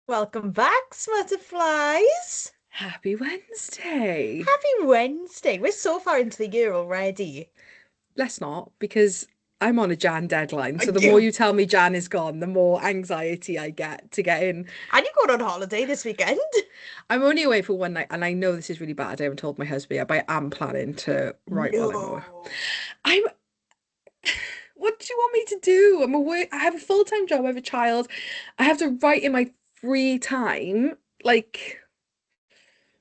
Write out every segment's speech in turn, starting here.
Welcome back, Smutterflies. Happy Wednesday. Happy Wednesday. We're so far into the year already. Let's not, because I'm on a Jan deadline. I So the more do. you tell me Jan is gone, the more anxiety I get to get in. And you're going on holiday this weekend? I'm only away for one night, and I know this is really bad. I haven't told my husband yet, but I am planning to write while I'm away. No. I'm. What do you want me to do? I'm away. I have a full-time job. I have a child. I have to write in my free time. Like,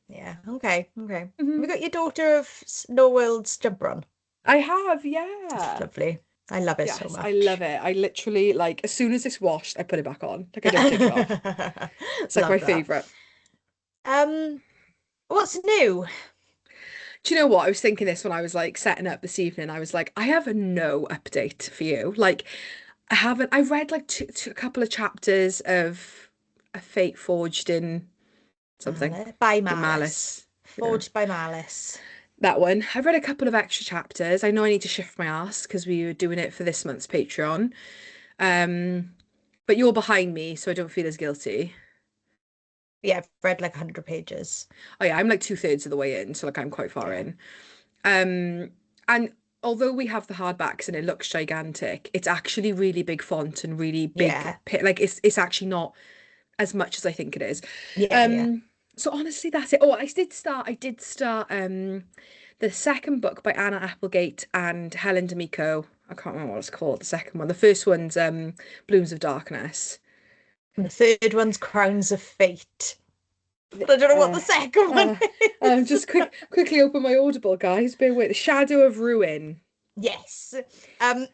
Yeah, okay, okay. Have mhm. you got your daughter of Snow World's jumper on? I have, It's yeah. lovely. I love it so Yes, I love much. it. I literally like as soon as it's washed, I put it back on. Like I don't take it off. It's like my Love that. favorite. Um, what's new? Do you know what? I was thinking this when I was like setting up this evening. I was like, I have no update for you. Like, I haven't. I read like a couple of chapters of A Fate Forged in something By in Malice. Malice. Yeah, Forged by Malice. that one. I've read a couple of extra chapters. I know I need to shift my ass because we were doing it for this month's Patreon. Um, but you're behind me, so I don't feel as guilty. Yeah, I've read like 100 pages. Oh yeah, I'm like two-thirds of the way in, so like I'm quite far Yeah. in. And although we have the hardbacks and it looks gigantic, it's actually really big font and really big. Yeah. Like it's actually not as much as I think it is. Yeah, yeah. Um, so honestly, that's it. Oh, I did start the second book by Anna Applegate and Helen D'Amico. I can't remember what it's called. The second one. The first one's Blooms of Darkness. And the third one's Crowns of Fate. But I don't know what Uh, the second one uh, is. just quickly open my Audible, guys. Bear with. Shadow of Ruin. Yes. Um,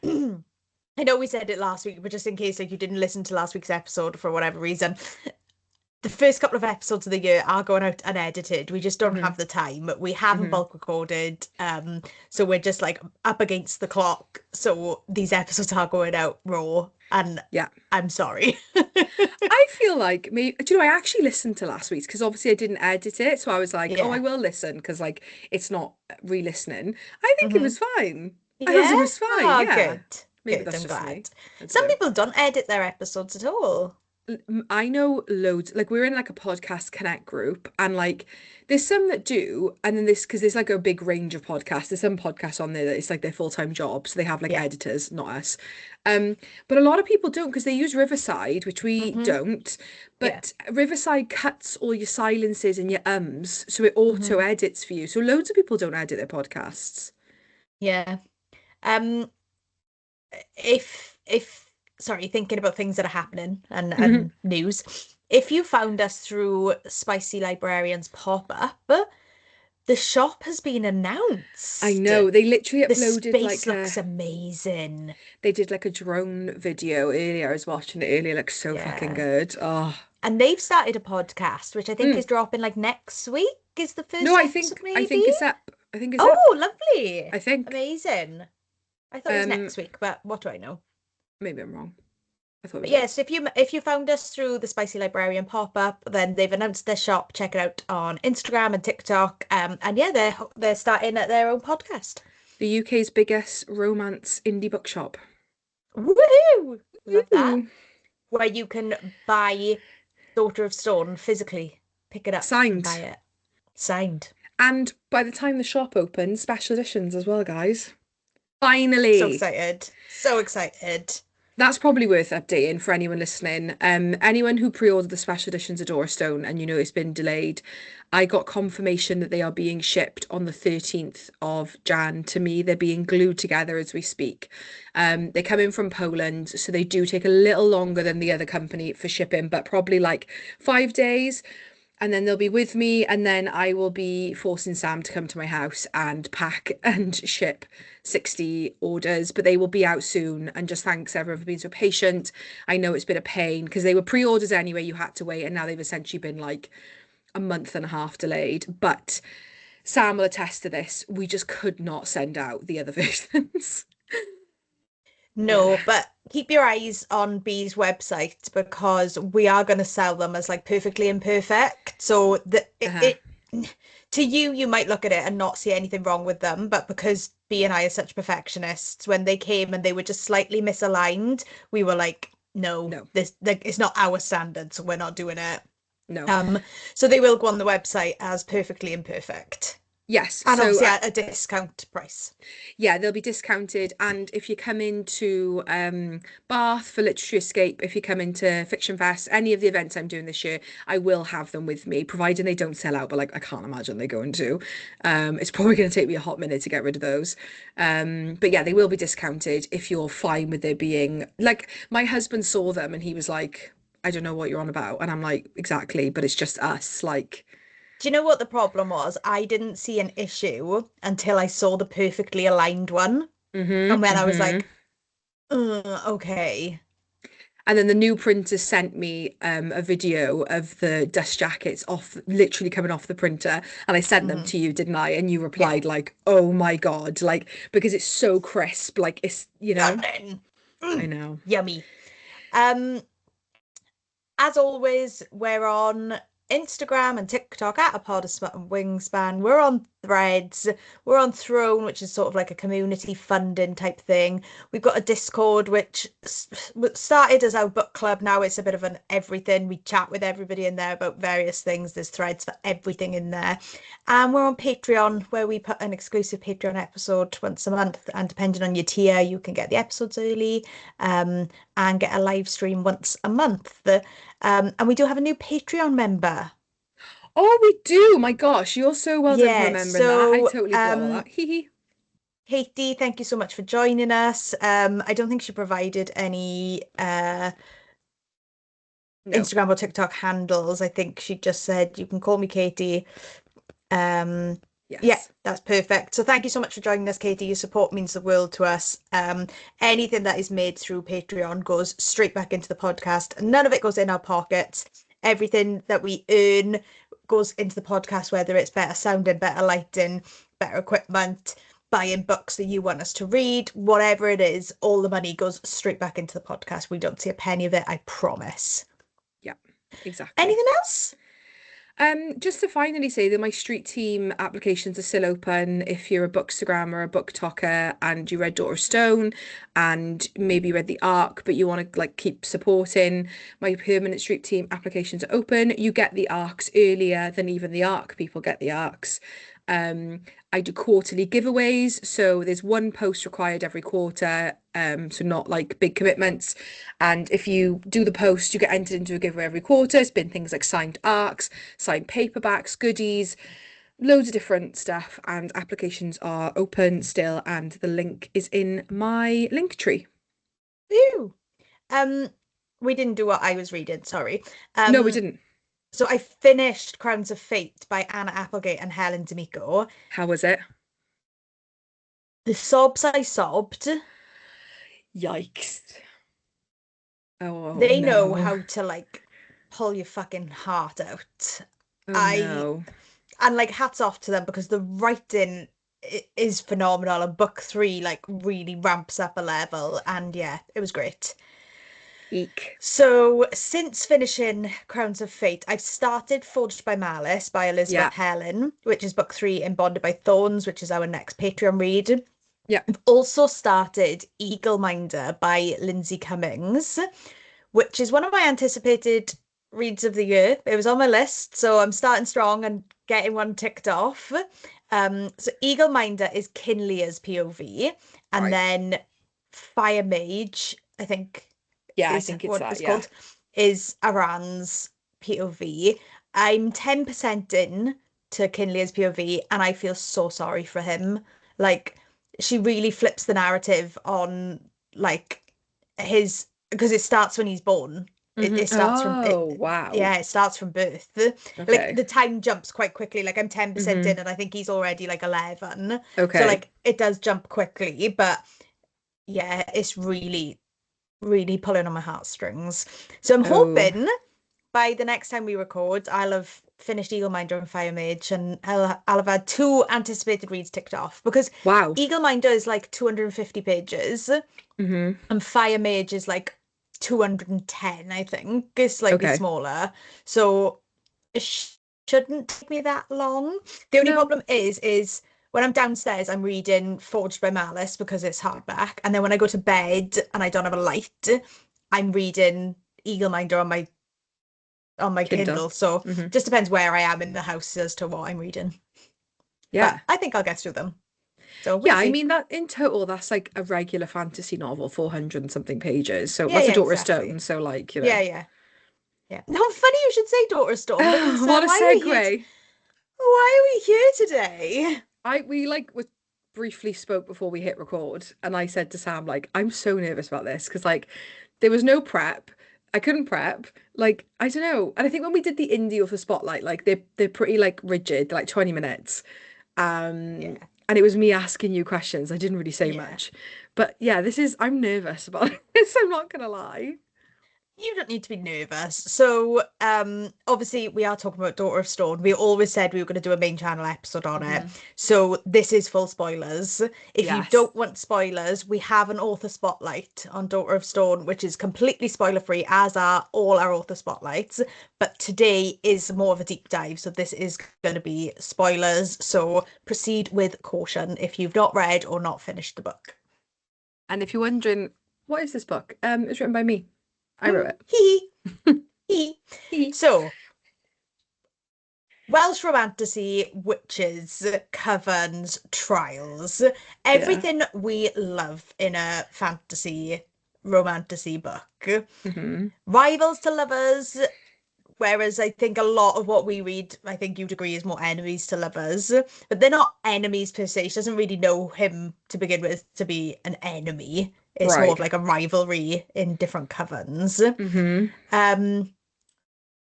I know we said it last week, but just in case like you didn't listen to last week's episode for whatever reason, the first couple of episodes of the year are going out unedited. We just don't have Hmm. the time. We haven't Hmm. bulk recorded. So we're just like up against the clock. So these episodes are going out raw, and Yeah. I'm sorry. I feel like me. Do you know? I actually listened to last week's because obviously I didn't edit it, so I was like, "Oh, I Yeah. will listen," because like it's not re-listening. I think it Hmm. was fine. I thought Yeah. it was fine. Ah, Yeah. good. Maybe Good. that's I'm just glad. me. I don't Some know. people don't edit their episodes at all. I know loads. Like we're in like a podcast connect group, and like there's some that do, and then this because there's like a big range of podcasts. There's some podcasts on there that it's like their full-time job, so they have like Yeah. editors, not us. But a lot of people don't because they use Riverside, which we Hmm. don't. Yeah. But Riverside cuts all your silences and your ums, so it auto Hmm. edits for you. So loads of people don't edit their podcasts. Yeah. Um, if sorry, thinking about things that are happening and news. If you found us through Spicy Librarian's pop-up, the shop has been I announced. know they literally The uploaded space like looks amazing. they did like a drone video earlier. I was watching it earlier, like so fucking Yeah. good. Oh. And they've started a podcast, which I think is Mm. dropping like next week, is the No, first I episode, think I maybe? think it's up. I think it's up. Oh, lovely. I think. Amazing. I thought it was Um, next week, but what do I know? maybe I'm wrong. I thought it But was up. yes, if you found us through the Spicy Librarian pop-up, then they've announced their shop. Check it out on Instagram and TikTok. And yeah, they're starting at their own podcast. The UK's biggest romance indie bookshop. Woohoo! Love that. Ooh. Where you can buy Daughter of Stone physically, pick it up and buy Signed. it. Signed. And by the time the shop opens, special editions as well, guys. So Finally. excited. So excited. That's probably worth updating for anyone listening. Anyone who pre-ordered the special editions of Dora Stone and you know it's been delayed, I got confirmation that they are being shipped on the 13th of Jan to me. They're being glued together as we speak. They come in from Poland, so they do take a little longer than the other company for shipping, but probably like 5 days and then they'll be with me, and then I will be forcing Sam to come to my house and pack and ship 60 orders, but they will be out soon. And just thanks everyone for being so patient. I know it's been a pain because they were pre-orders anyway, you had to wait, and now they've essentially been like a month and a half delayed. But Sam will attest to this. We just could not send out the other versions. Yeah. No, but keep your eyes on Bee's website because we are going to sell them as like perfectly imperfect. So Uh-huh. to you, you might look at it and not see anything wrong with them, but because Bee and I are such perfectionists, when they came and they were just slightly misaligned, we were like, No, No, this like it's not our standard, so we're not doing it. no. So they will go on the website as perfectly imperfect. Yes. And So obviously at a discount price. yeah, they'll be discounted. And if you come into Bath for Literary Escape, if you come into Fiction Fest, any of the events I'm doing this year, I will have them with me, providing they don't sell out. But like, I can't imagine they're going to. It's probably going to take me a hot minute to get rid of those. But yeah, they will be discounted if you're fine with there being like my husband saw them and he was like, I don't know what you're on about. And I'm like, exactly, but it's just us. Like, Do you know what the problem was? I didn't see an issue until I saw the perfectly aligned one. And when I was mm-hmm. like, okay. And then the new printer sent me a video of the dust jackets off, literally coming off the printer. And I sent them Mhm. to you, didn't I? And you Yeah. replied like, "Oh my God," like because it's so crisp, like it's, you know. Stunning. I know. Yummy. Um, As always, we're on Instagram and TikTok at a pod of wingspan. We're on Threads. We're on Throne, which is sort of like a community funding type thing. We've got a Discord, which started as our book club. Now it's a bit of an everything. We chat with everybody in there about various things. There's threads for everything in there. And we're on Patreon, where we put an exclusive Patreon episode once a month. And depending on your tier, you can get the episodes early and get a live stream once a month. And we do have a new Patreon member. Oh, we do. My gosh, you're so well done for Yeah, remembering that. I so totally forgot about that. Hee hee. Katie, thank you so much for joining us. I don't think she provided any No. Instagram or TikTok handles. I think she just said you can call me Katie. Um, yeah, Yes. that's perfect. So thank you so much for joining us, Katie. Your support means the world to us. Anything that is made through Patreon goes straight back into the podcast. None of it goes in our pockets. Everything that we earn goes into the podcast, whether it's better sounding, better lighting, better equipment, buying books that you want us to read, whatever it is, all the money goes straight back into the podcast. We don't see a penny of it, I promise. Yeah, exactly. Anything else? Just to finally say that my street team applications are still open if you're a bookstagram or a book talker and you read Daughter Stone and maybe you read The Arc, but you want to like keep supporting my permanent street team applications are open. You get the arcs earlier than even the arc people get the arcs. I do quarterly giveaways, so there's one post required every quarter, so not like big commitments. And if you do the post, you get entered into a giveaway every quarter. It's been things like signed arcs, signed paperbacks, goodies, loads of different stuff. And applications are open still, and the link is in my link tree. Ew. Um, we didn't do what I was reading, sorry. No, we Um, didn't. so I finished Crowns of Fate by Anna Applegate and Helen D'Amico. How was it? The sobs I sobbed, Yikes. Oh they know no. how to like pull your fucking heart out. Oh I no. and like hats off to them because the writing is phenomenal and book three like really ramps up a level and yeah, it was great. Eek. So, since finishing Crowns of Fate, I've started Forged by Malice by Yeah. Elizabeth Helen, which is book three in Bonded by Thorns, which is our next Patreon read. Yeah. I've also started Eagle Minder by Lindsay Cummings, which is one of my anticipated reads of the year. It was on my list, so I'm starting strong and getting one ticked off. So Eagle Minder is Kinlea's POV, and Right. then Fire Mage, I think Yeah, I is think it's what that. it's Yeah. called, is Aran's POV. I'm 10% in to Kinley's POV and I feel so sorry for him. Like she really flips the narrative on like his because it starts when he's born. It starts from it Oh, wow. yeah, it starts from birth. Like Okay. the time jumps quite quickly. Like I'm 10% in hmm and I think he's already like 11. So Okay. like it does jump quickly, but yeah, it's really pulling on my heartstrings. So I'm Oh, hoping by the next time we record, I'll have finished Eagle Minder and Fire Mage, and I'll have had two anticipated reads ticked off because wow. Eagle Minder is like 250 pages hmm and Fire Mage is like 210, I think. It's slightly Okay. smaller. So it shouldn't take me that long. The only No. problem is when I'm downstairs, I'm reading Forged by Malice because it's hardback, and then when I go to bed and I don't have a light, I'm reading Eagleminder on my Kindle. Kindle. So Hmm. just depends where I am in the house as to what I'm reading. But Yeah. I think I'll get through them. So we'll Yeah, I see. mean that in total that's like a regular fantasy novel, 400 and something pages. So Yeah, that's a yeah, Daughter of Stone, exactly. so like, Yeah, yeah, yeah. No, funny you should say Daughter Storm because What a why are we here? segue. Why are we here today? I we like was briefly spoke before we hit record, and I said to Sam, like, I'm so nervous about this because like there was no prep. I couldn't prep. Like, I don't know. And I think when we did the indie or the spotlight, like they're pretty like rigid, like 20 minutes. Yeah, And it was me asking you questions. I didn't really say yeah. much. But yeah, I'm nervous about this, I'm not gonna lie. You don't need to be nervous. So, obviously, we are talking about Daughter of Stone. We always said we were going to do a main channel episode on it. Hmm. So, this is full spoilers. If you Yes. don't want spoilers, we have an author spotlight on Daughter of Stone, which is completely spoiler free, as are all our author spotlights. But today is more of a deep dive. So, this is going to be spoilers. So, proceed with caution if you've not read or not finished the book. And if you're wondering, what is this book? It's written by me. I wrote Hee hee. it. So, Welsh romantasy, witches, covens, trials, Yeah. everything we love in a fantasy romantasy book. Hmm. Rivals to lovers, whereas I think a lot of what we read, I think you'd agree, is more enemies to lovers. But they're not enemies per se. She doesn't really know him to begin with to be an enemy. It's more of Right. like a rivalry in different covens. Hmm. Um,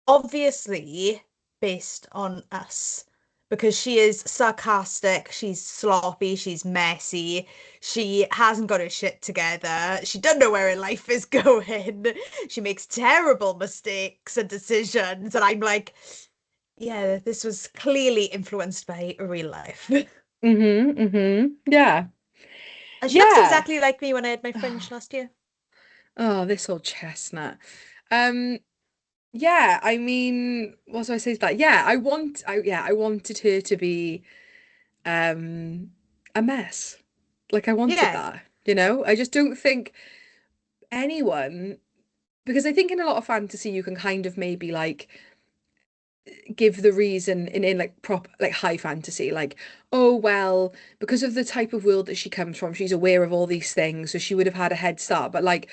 Obviously based on us because she is sarcastic, she's sloppy, she's messy, she hasn't got her shit together, she doesn't know where her life is going, she makes terrible mistakes and decisions, and I'm like, yeah, this was clearly influenced by real life. Hmm. Hmm. Yeah. And she looks Yeah. exactly like me when I had my fringe last year. Oh, this old chestnut. Um, yeah, I mean, what do I say to that? Yeah, I wanted her to be um a mess. Like I wanted Yeah, that, you know? I just don't think anyone, because I think in a lot of fantasy you can kind of maybe like give the reason in like prop like high fantasy, like, oh well, because of the type of world that she comes from, she's aware of all these things, so she would have had a head start. But like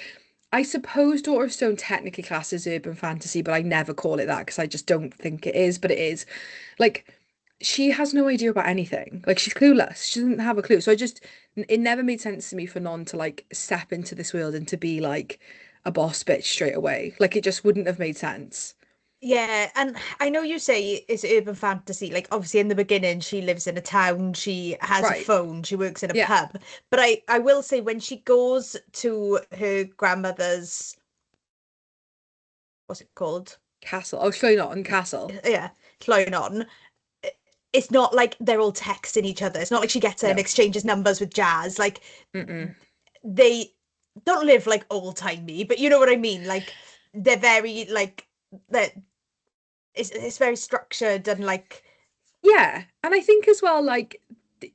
I suppose Daughter of Stone technically classes urban fantasy, but I never call it that because I just don't think it is, but it is. Like she has no idea about anything. Like she's clueless. She doesn't have a clue. So it never made sense to me for Non to like step into this world and to be like a boss bitch straight away. Like it just wouldn't have made sense. yeah, and I know you say it's urban fantasy. Like obviously in the beginning she lives in a town, she has a Right. phone, she works in a Yeah. pub. But I will say when she goes to her grandmother's, what's it called? Castle. Oh, sorry, not on Castle. Yeah, Cloynon. It's not like they're all texting each other. It's not like she gets her and No. exchanges numbers with Jazz. Like Mm-mm. they don't live like old timey, but you know what I mean? Like they're very like that it's very structured and like Yeah, and I think as well, like th-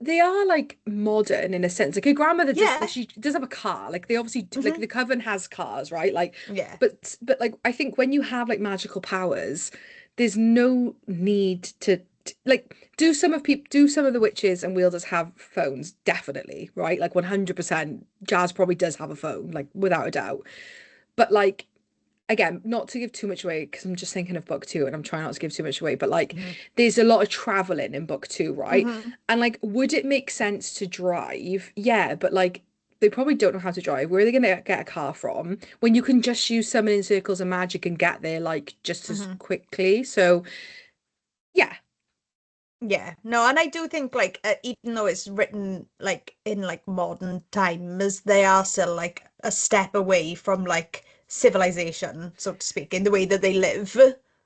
they are like modern in a sense. Like her grandmother does, like yeah. she does have a car. Like they obviously like Hmm. the coven has cars, right? Like, Yeah. but like I think when you have like magical powers, there's no need to like do some of the witches and wielders have phones, definitely, right? Like 100%. Jazz probably does have a phone, like without a doubt. But like again, not to give too much away because I'm just thinking of book two and I'm trying not to give too much away, but like Hmm. there's a lot of traveling in book two, right? Hmm. And like, would it make sense to drive? Yeah, but like they probably don't know how to drive. Where are they gonna get a car from when you can just use summoning circles and magic and get there like just as Hmm. quickly? So yeah, Yeah, no, and I do think like even though it's written like in like modern times, they are still like a step away from like civilization, so to speak, in the way that they live,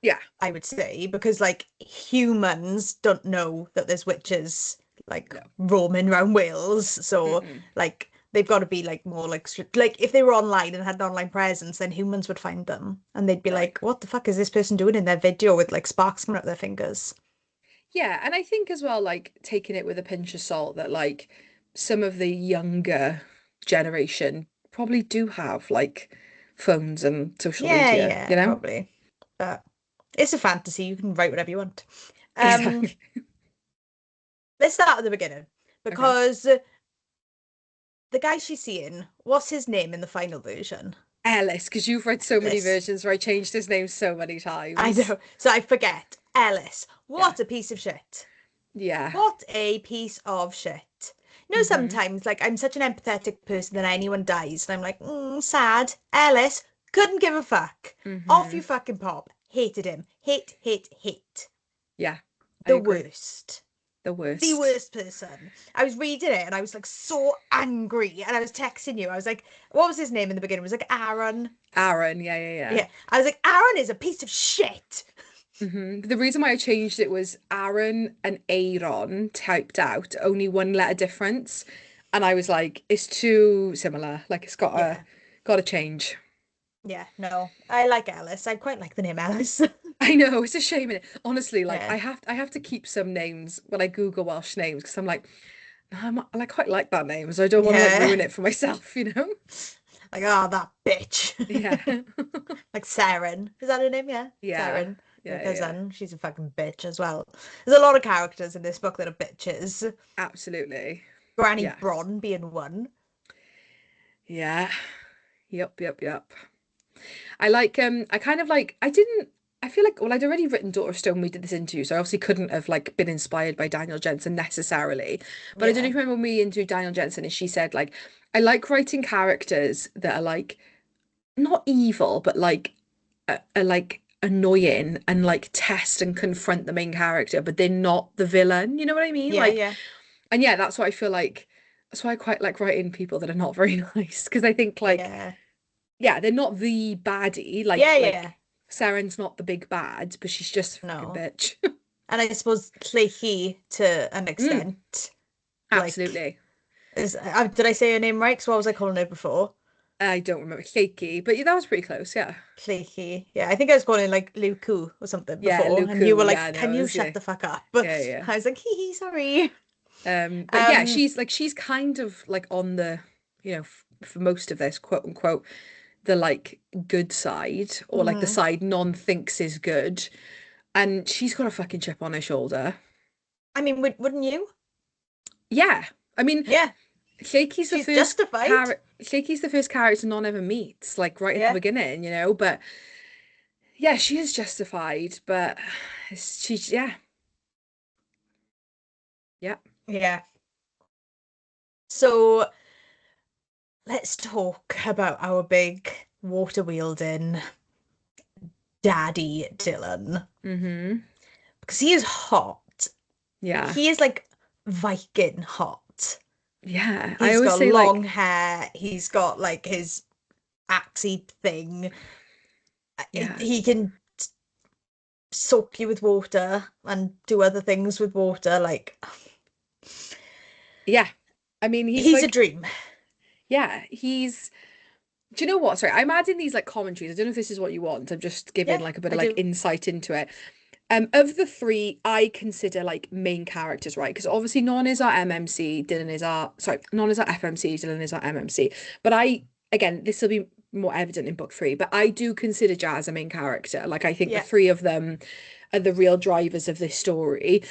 yeah, I would say, because like humans don't know that there's witches like no, roaming around Wales, so mm-mm, like they've got to be like more like like if they were online and had an online presence, then humans would find them and they'd be right. like, what the fuck is this person doing in their video with like sparks coming out their fingers? Yeah, and I think as well, like taking it with a pinch of salt, that like some of the younger generation probably do have like phones and social Yeah, media, you yeah, know? probably. But it's a fantasy. You can write whatever you want. Um, Exactly. let's start at the beginning Okay. because the guy she's seeing, what's his name in the final version? Ellis, because you've read so many Ellis. versions where I changed his name so many I times. know. So I forget. Ellis. Yeah. What a piece of shit. Yeah. What a piece of shit. You know, Hmm. sometimes, like, I'm such an empathetic person that anyone dies, and I'm like, sad. Ellis couldn't give a fuck. Off you Hmm. fucking pop. Hated him. Hate, hate, hate. Yeah, I The agree. worst. The The worst. worst person. I was reading it and I was like so angry, and I was texting you. I was like, what was his name in the beginning? It was like Aaron. Aaron, yeah, yeah, Yeah. I was like, Aaron is a piece of shit. yeah. The reason why I changed it was Aaron and Aaron typed out, only one letter difference. And I was like, it's too similar. Like it's Yeah. gotta change. Yeah. No, I like Alice. I quite like the name Alice. I know, it's a shame. Honestly, like Yeah. I have to keep some names when I Google Welsh names because I'm like, no, I quite like that name, so I don't want to like Yeah. ruin it for myself, you know? Like, oh, that bitch. Yeah. Like Saren. Is that her name? Yeah. Yeah. Saren. Your Yeah, yeah, yeah. cousin. She's a fucking bitch as well. There's a lot of characters in this book that are bitches. Absolutely. Granny Yeah. Bron being one. Yeah. Yep, yep, yep. I like I kind of like I didn't I feel like well I'd already written Daughter of Stone when we did this interview, so I obviously couldn't have like been inspired by Daniel Jensen necessarily. But I don't know Yeah. if you remember when we interviewed Daniel Jensen and she said like I like writing characters that are like not evil but like are like annoying and like test and confront the main character, but they're not the villain. You know what I mean? Yeah, Like, yeah. and yeah, that's what I feel like. That's why I quite like writing people that are not very nice because I think like Yeah. yeah, they're not the baddie. Yeah, yeah. Like Saren's not the big bad, but she's just a fucking No. bitch. And I suppose Cleachy to an Mm, extent. Like, absolutely. did I say her name right? 'Cause what was I calling her before? I don't remember shaky, but yeah, that was pretty close. Yeah. Cleachy. Yeah, I think I was calling like Luku or something Yeah, before, and you Luku. were Yeah, like, "Can no, it you was shut yeah, the fuck up?" yeah, yeah. I was like, "Hee hee, sorry." But yeah, Um, she's kind of like on the, you know, for most of this, quote unquote, the like good side or like the mhm. side non thinks is good, and she's got a fucking chip on her shoulder. I mean, wouldn't you? Yeah, I mean, Yeah, Shaky's the she's first justified. character. Shaky's the first character none ever meets, like right at the Yeah, beginning, you know. But yeah, she is justified, but she's yeah, yeah. yeah. So let's talk about our big water wielding daddy Dylan, Mm-hmm. because he is hot. Yeah, He is like Viking hot. yeah. I He's always got say long like, hair. He's got like his axy thing. yeah, He can soak you with water and do other things with water. Like, yeah. I mean, he's he's a like, dream. yeah, he's. Do you know what? Sorry, I'm adding these like commentaries. I don't know if this is what you want. I'm just giving Yeah, like a bit I of like do. insight into it. Of the three, I consider like main characters, right? Because obviously Non is our MMC, Dylan is our sorry, Non is our FMC, Dylan is our MMC. But I again, this will be more evident in book three, but I do consider Jazz a main character. Like I think the Yeah, three of them are the real drivers of this story.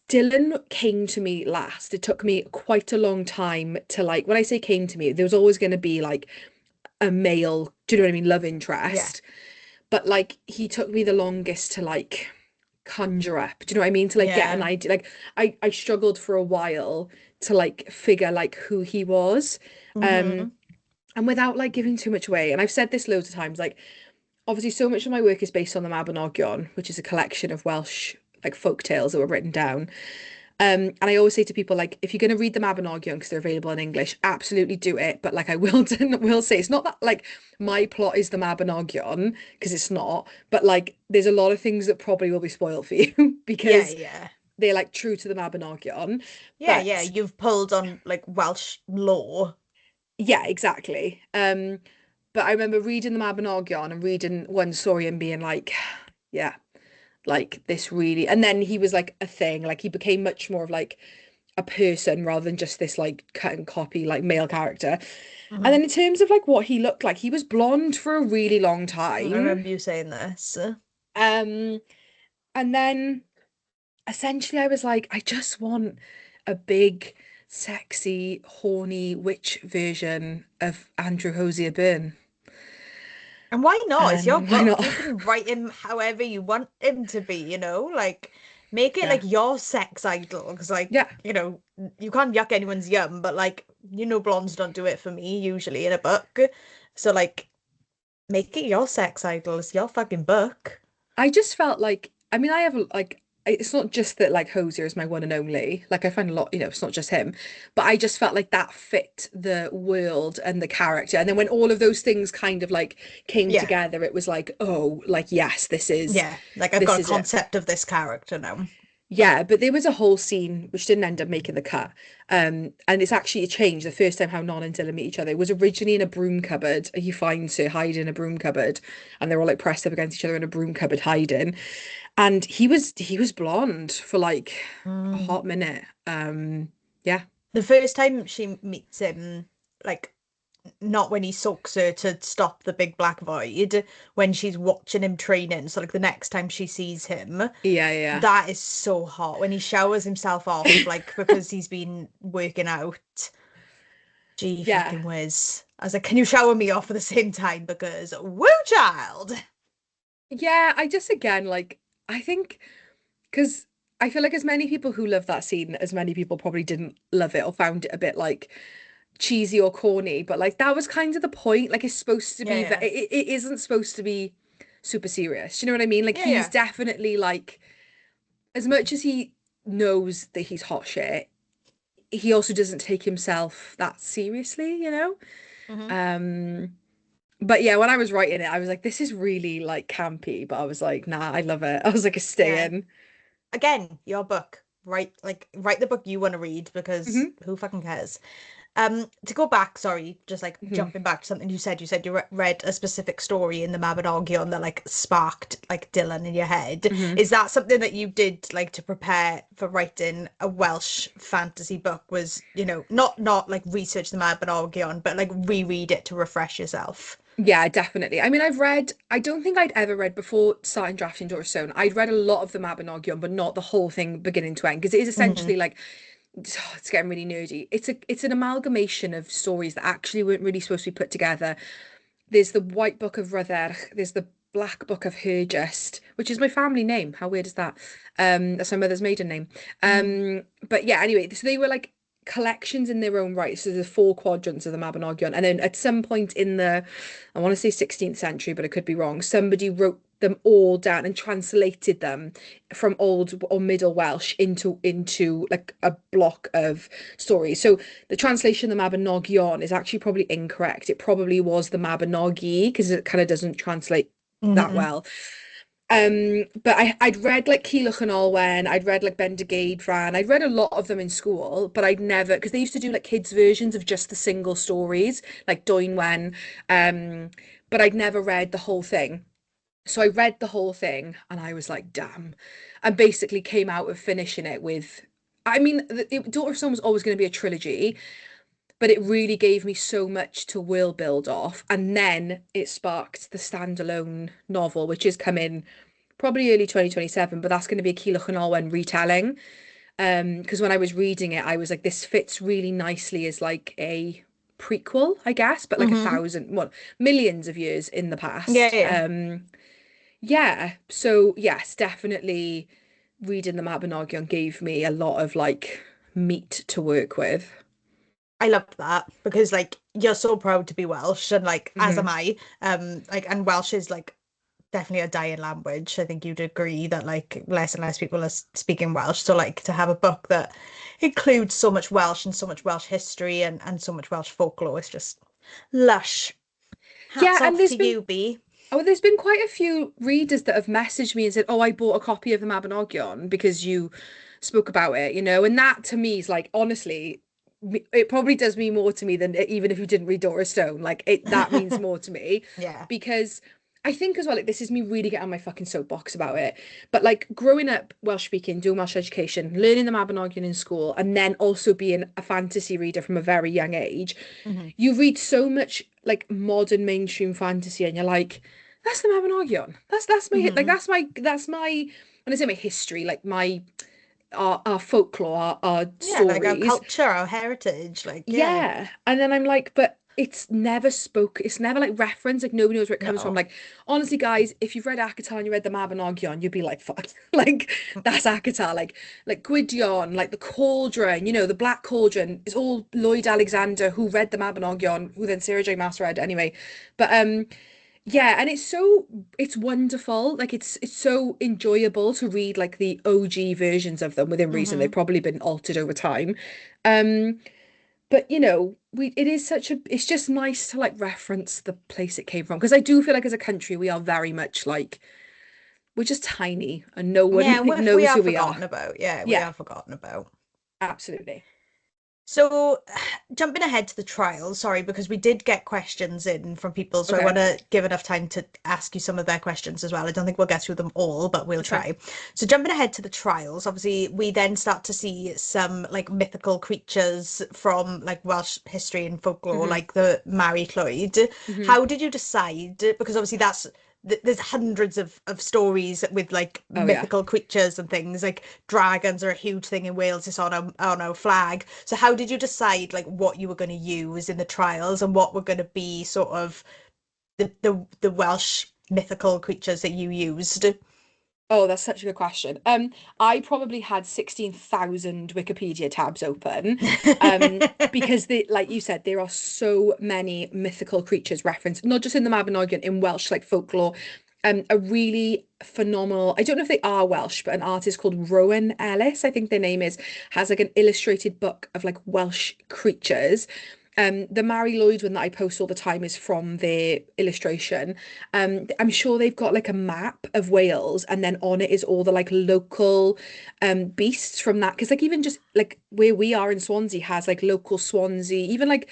Dylan came to me last. It took me quite a long time to like when I say came to me, there was always going to be like a male, do you know what I mean, love yeah, interest. But like he took me the longest to like conjure up. Do you know what I mean? To like get an yeah. idea. Like I struggled for a while to like figure like who he was. Um Hmm. and without like giving too much away. And I've said this loads of times, like obviously so much of my work is based on the Mabinogion, which is a collection of Welsh like folk tales that were written down. And I always say to people, like, if you're going to read the Mabinogion because they're available in English, absolutely do it. But like, I will will say it's not that like my plot is the Mabinogion because it's not. But like, there's a lot of things that probably will be spoiled for you Yeah, because yeah. they're like true to the Mabinogion. Yeah, yeah. But You've pulled on like Welsh law. yeah, exactly. But I remember reading the Mabinogion and reading one story and being like, yeah, like this really. And then he was like a thing. Like he became much more of like a person rather than just this like cut and copy like male character. And Mhm. then in terms of like what he looked like, he was blonde for a really long I time. remember you saying this. Um, and then essentially I was like, I just want a big, sexy, horny witch version of Andrew Hosier Byrne. And why not? It's your And why book. not? You can write him however you want him to be, Like, make it Yeah. like your sex idol. Because, like, Yeah. you can't yuck anyone's yum, but, like, blondes don't do it for me usually in a book. So, like, make it your sex idol. It's your fucking book. I just felt like, I mean, I have like, it's not just that like Hosier is my one and only. Like, I find a lot, it's not just him, but I just felt like that fit the world and the character. And then when all of those things kind of like came Yeah. together, it was like, oh, like, yes, Yeah. Like, I've this got a is it. concept of this character now. Yeah, but there was a whole scene which didn't end up making the cut. And it's actually a change. The first time how Non and Dylan meet each other was originally in a broom cupboard. He finds her hiding in a broom cupboard, and they're all like pressed up against each other in a broom cupboard hiding. And he was blonde for like a Mm. hot minute. Yeah. The first time she meets him, like, not when he sucks her to stop the big black void, when she's watching him training. So, like, the next time she sees him, Yeah, yeah. that is so hot. When he showers himself off, like, because he's been working out. Gee, Yeah. fucking whiz. I was like, can you shower me off at the same time? Because, woo, child. Yeah, I just again like I think because I feel like as many people who love that scene, as many people probably didn't love it or found it a bit like cheesy or corny, but like that was kind of the point. Like it's supposed to Yeah, be that yeah. it isn't supposed to be super serious. Do you know what I mean? Like Yeah, he's yeah. definitely like as much as he knows that he's hot shit, he also doesn't take himself that seriously. Hmm. Um but yeah, when I was writing it, I was like, this is really like campy, but I was like, nah, I love it. I was like a stay Yeah. in. Again, your book. Write the book you want to read because Hmm. who fucking cares? To go back, sorry, just like Hmm. jumping back to something you said. You said you read a specific story in the Mabinogion that like sparked like Dylan in your head. Hmm. Is that something that you did like to prepare for writing a Welsh fantasy book? Was not like research the Mabinogion, but like reread it to refresh yourself? Yeah, definitely. I mean, I don't think I'd ever read before starting drafting Door of Stone. I'd read a lot of the Mabinogion, but not the whole thing beginning to end, because it is Hmm. essentially like, it's getting really nerdy. It's an amalgamation of stories that actually weren't really supposed to be put together. There's the White Book of Rutherch, there's the Black Book of Hergest, which is my family name. How weird is that? That's my mother's maiden name. Mm. But yeah, anyway, so they were like collections in their own right. So there's four quadrants of the Mabinogion. And then at some point in the, I want to say 16th century, but I could be wrong, somebody wrote them all down and translated them from Old or Middle Welsh into like a block of stories. So the translation of the Mabinogion is actually probably incorrect. It probably was the Mabinogi because it kind of doesn't translate that Hmm. well. But I'd read like Culhwch and Olwen, I'd read like Bendigeidfran, I'd read a lot of them in school, but I'd never because they used to do like kids' versions of just the single stories, like Dwynwen. Um, but I'd never read the whole thing. So I read the whole thing and I was like, damn. And basically came out of finishing it with I mean, Daughter of Stone was always going to be a trilogy, but it really gave me so much to world build off. And then it sparked the standalone novel, which is coming probably early 2027, but that's going to be a Culhwch and Olwen retelling. Because when I was reading it, I was like, this fits really nicely as like a prequel, I guess, but like a Hmm. thousand, what, millions of years in the Yeah, past. yeah. Yeah, so yes, definitely reading the Mabinogion gave me a lot of like meat to work with. I love that because like you're so proud to be Welsh and like as am Hmm. I. Like and Welsh is like definitely a dying language. I think you'd agree that like less and less people are speaking Welsh. So like to have a book that includes so much Welsh and so much Welsh history and so much Welsh folklore is just lush. Yeah, Hats and off to you, B. there's been quite a few readers that have messaged me and said, "Oh, I bought a copy of the Mabinogion because you spoke about it," and that to me is like honestly, it probably does mean more to me than even if you didn't read Dora Stone. Like that means more to me Yeah. because I think as well, like this is me really getting on my fucking soapbox about it. But like growing up Welsh speaking, doing Welsh education, learning the Mabinogion in school, and then also being a fantasy reader from a very young age, Hmm. you read so much like modern mainstream fantasy, and you're like, that's the Mabinogion. That's my like Hmm. that's my when I say my history, like my our folklore, our Yeah, like our stories. culture, our heritage, like yeah. Yeah. And then I'm like, but it's never like reference, like nobody knows where it comes from. No. Like, honestly, guys, if you've read Akatar and you read the Mabinogion, you'd be like, fuck, like that's Akatar. Like Gwydion, like the Cauldron, the Black Cauldron is all Lloyd Alexander who read the Mabinogion, who then Sarah J. Maas read anyway. But yeah, and it's wonderful. Like it's so enjoyable to read like the OG versions of them within reason. They've Hmm. probably been altered over time. Um but we it is such a it's just nice to like reference the place it came from because I do feel like as a country we are very much like we're just tiny and no one Yeah, like we knows are who we are. forgotten about. Yeah, we Yeah, are forgotten about. absolutely. So, jumping ahead to the trial, sorry, because we did get questions in from people, so I want Okay, to give enough time to ask you some of their questions as well. I don't think we'll get through them all, but we'll that's fine. try. So, jumping ahead to the trials, obviously, we then start to see some like mythical creatures from like Welsh history and folklore, Hmm. like the Mary Clwyd. Hmm. How did you decide? Because obviously, there's hundreds of stories with like Oh yeah. mythical creatures and things like dragons are a huge thing in Wales. It's on our flag. So how did you decide like what you were going to use in the trials and what were going to be sort of the Welsh mythical creatures that you used? Oh, that's such a good question. I probably had 16,000 Wikipedia tabs open. Because like you said, there are so many mythical creatures referenced, not just in the Mabinogion, in Welsh like folklore. A really phenomenal, I don't know if they are Welsh, but an artist called Rowan Ellis, I think their name is, has like an illustrated book of like Welsh creatures. The Mary Lloyd one that I post all the time is from their illustration. I'm sure they've got like a map of Wales, and then on it is all the like local beasts from that. Because like even just like where we are in Swansea has like local Swansea, even like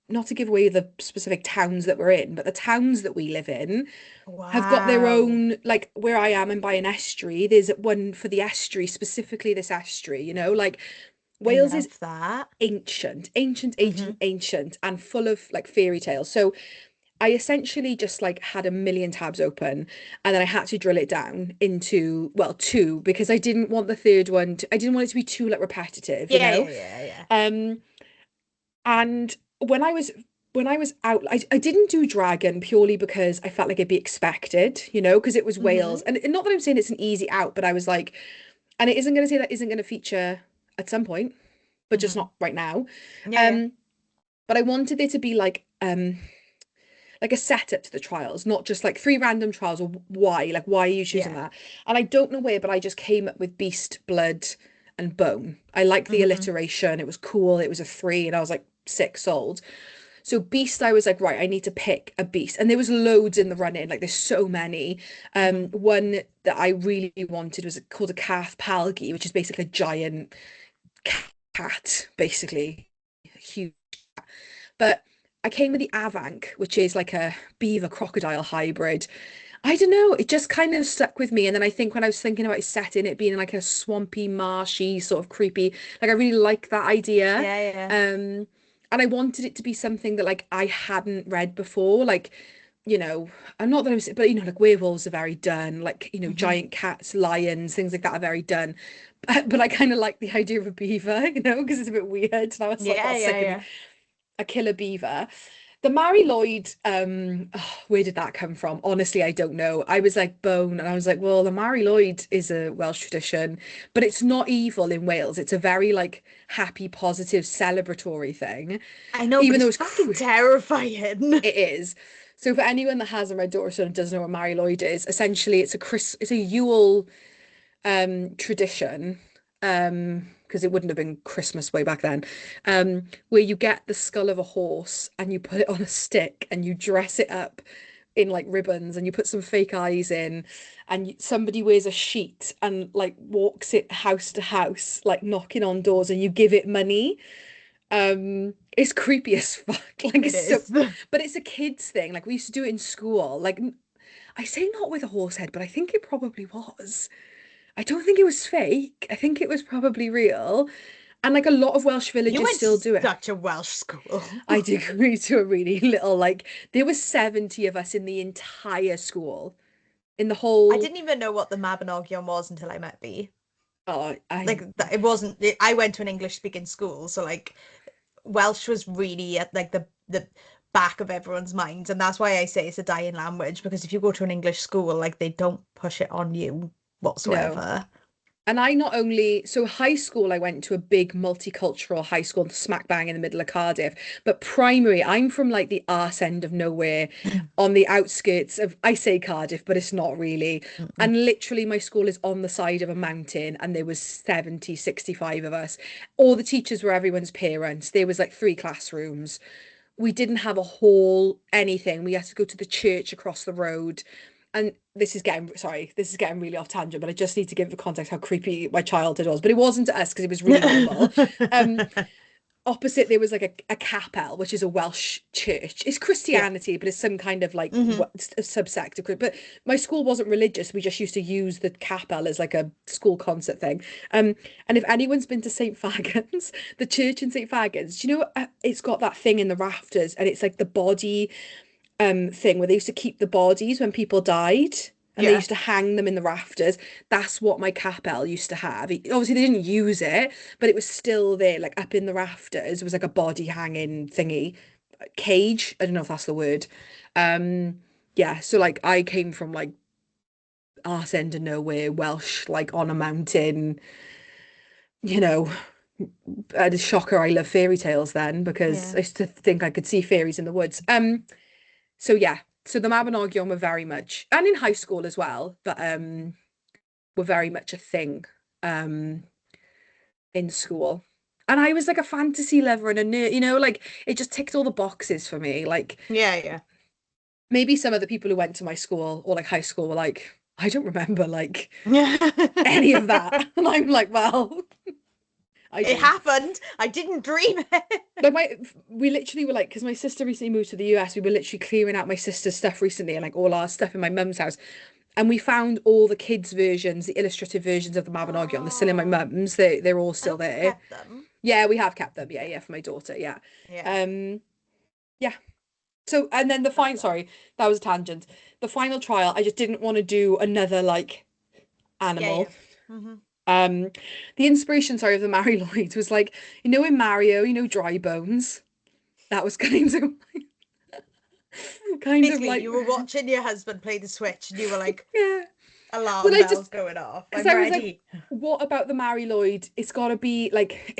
not to give away the specific towns that we're in, but the towns that we live in have got their Wow. own, like where I am and by an estuary, there's one for the estuary, specifically this estuary, like I Wales is love that. ancient, ancient, Hmm. ancient, ancient, and full of like fairy tales. So I essentially just like had a million tabs open and then I had to drill it down into, well, two, because I didn't want the third one I didn't want it to be too like repetitive, Yeah, yeah, yeah, yeah. Um, and when I was out, I didn't do dragon purely because I felt like it'd be expected, because it was Hmm. Wales. And not that I'm saying it's an easy out, but I was like, and it isn't going to say that isn't going to feature at some point, but just Hmm. not right now. Yeah, yeah. Um, but I wanted there to be like a setup to the trials, not just like three random trials or why are you choosing Yeah. that? And I don't know where, but I just came up with beast, blood, and bone. I liked the Hmm. alliteration. It was cool. It was a three, and I was like six sold. So beast, I was like, right, I need to pick a beast. And there was loads in the run-in, like there's so many. Hmm. One that I really wanted was called a calf palgi, which is basically a giant cat, basically. Huge. But I came with the Avank, which is like a beaver crocodile hybrid. I don't know, it just kind of stuck with me. And then I think when I was thinking about setting it being like a swampy, marshy, sort of creepy, like I really like that idea. Yeah, yeah. Um, and I wanted it to be something that like I hadn't read before. Like, you know, I'm not that I'm, but like werewolves are very done, like, Hmm. giant cats, lions, things like that are very done. But I kind of like the idea of a beaver, because it's a bit weird. And I was like, oh, Yeah, yeah, sick of yeah. a killer beaver. The Mary Lloyd, where did that come from? Honestly, I don't know. I was like bone, and I was like, well, the Mary Lloyd is a Welsh tradition, but it's not evil in Wales. It's a very like happy, positive, celebratory thing, I know, but even it's though it's fucking terrifying. it is. So for anyone that hasn't read Dorson and doesn't know what Mary Lloyd is, essentially it's a Yule tradition, because it wouldn't have been Christmas way back then, where you get the skull of a horse and you put it on a stick and you dress it up in like ribbons and you put some fake eyes in, and somebody wears a sheet and like walks it house to house like knocking on doors, and you give it money. It's creepy as fuck. Like It it's so, is. but it's a kids thing. Like we used to do it in school. Like I say not with a horse head, but I think it probably was. I don't think it was fake. I think it was probably real. And like a lot of Welsh You villages went still to do it. such a Welsh school. I did go to a really little, like, there was 70 of us in the entire school, in the I whole. didn't even know what the Mabinogion was until I met B. Oh, Like it wasn't. I went to an English speaking school, so like Welsh was really at like the back of everyone's minds, and that's why I say it's a dying language because if you go to an English school, like they don't push it on you no. whatsoever. And I not only, so high school, I went to a big multicultural high school smack bang in the middle of Cardiff. But primary, I'm from like the arse end of nowhere on the outskirts of, I say Cardiff, but it's not really. Mm-mm. And literally, my school is on the side of a mountain, and there was 70, 65 of us. All the teachers were everyone's parents. There was like 3 classrooms. We didn't have a hall, anything. We had to go to the church across the road. And this is getting, sorry, this is getting really off tangent, but I just need to give the context how creepy my childhood was. But it wasn't to us because it was really normal. Um, Opposite there was like a capel, which is a Welsh church. It's Yeah. Christianity, but it's some kind of like Hmm. a subsect of. But my school wasn't religious. We just used to use the capel as like a school concert thing. And if anyone's been to St Fagans, the church in St Fagans, do you know it's got that thing in the rafters, and it's like the body thing where they used to keep the bodies when people died. And they Yeah. used to hang them in the rafters. That's what my capel used to have. Obviously, they didn't use it, but it was still there, like up in the rafters. It was like a body hanging thingy, cage. I don't know if that's the word. Yeah. So like, I came from like arse end of nowhere, Welsh, like on a mountain. You know, at a shocker. I love fairy tales then because Yeah. I used to think I could see fairies in the woods. So yeah, so the Mabinogion were very much, and in high school as well, but were very much a thing um in school. And I was like a fantasy lover and a nerd, like it just ticked all the boxes for me. Like Yeah. Yeah. maybe some of the people who went to my school or like high school were like, I don't remember like Yeah. any of that. And I'm like, well, I It do. happened. I didn't dream it. Like we literally were like, because my sister recently moved to the US, we were literally clearing out my sister's stuff recently and like all our stuff in my mum's house. And we found all the kids' versions, the illustrative versions of the Mabinogion. They're still in my Oh, mum's. They're all I still hope you've there. kept them. Yeah, we have kept them. Yeah, yeah, for my daughter. Yeah. Yeah. Um, yeah. So and then the Love fine, that. sorry, that was a tangent. The final trial, I just didn't want to do another like Yeah. animal. Yeah. Hmm. Um, the inspiration, sorry, of the Mary Lloyd was like, in Mario, dry bones. That was kind of Basically, like you were watching your husband play the Switch and you were like, yeah. Well, alarm I just bells going off. because I'm I was like, ready. what about the Mary Lloyd? It's got to be like,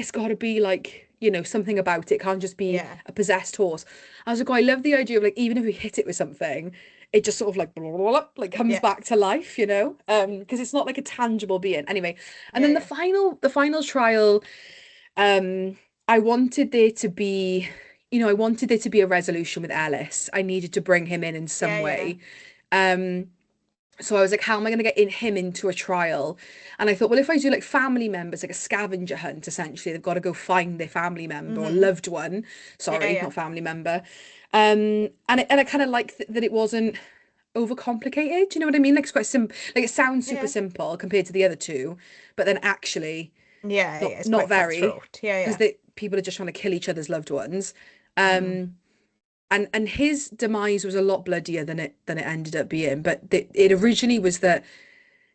something about it. It can't just be Yeah. a possessed horse. I was like, oh, I love the idea of like, even if we hit it with something, it just sort of like, blah, blah, blah, like comes Yeah. back to life, because it's not like a tangible being. Anyway, and Yeah. then the Yeah. final trial, um, I wanted there to be, I wanted there to be a resolution with Ellis. I needed to bring him in some Yeah. Yeah. way. Um, so I was like, how am I going to get him into a trial? And I thought, well, if I do like family members, like a scavenger hunt, essentially, they've got to go find their family member or Hmm. loved one. Yeah. Sorry, Yeah. not family member. And I kind of like that it wasn't overcomplicated. Do you know what I mean? Like it's quite simple. Like it sounds super Yeah. simple compared to the other two, but then actually Yeah. Yeah. not It's not quite very, cutthroat. Yeah. because Yeah. they people are just trying to kill each other's loved ones. Mm. Um, and his demise was a lot bloodier than it ended up being. But it originally was that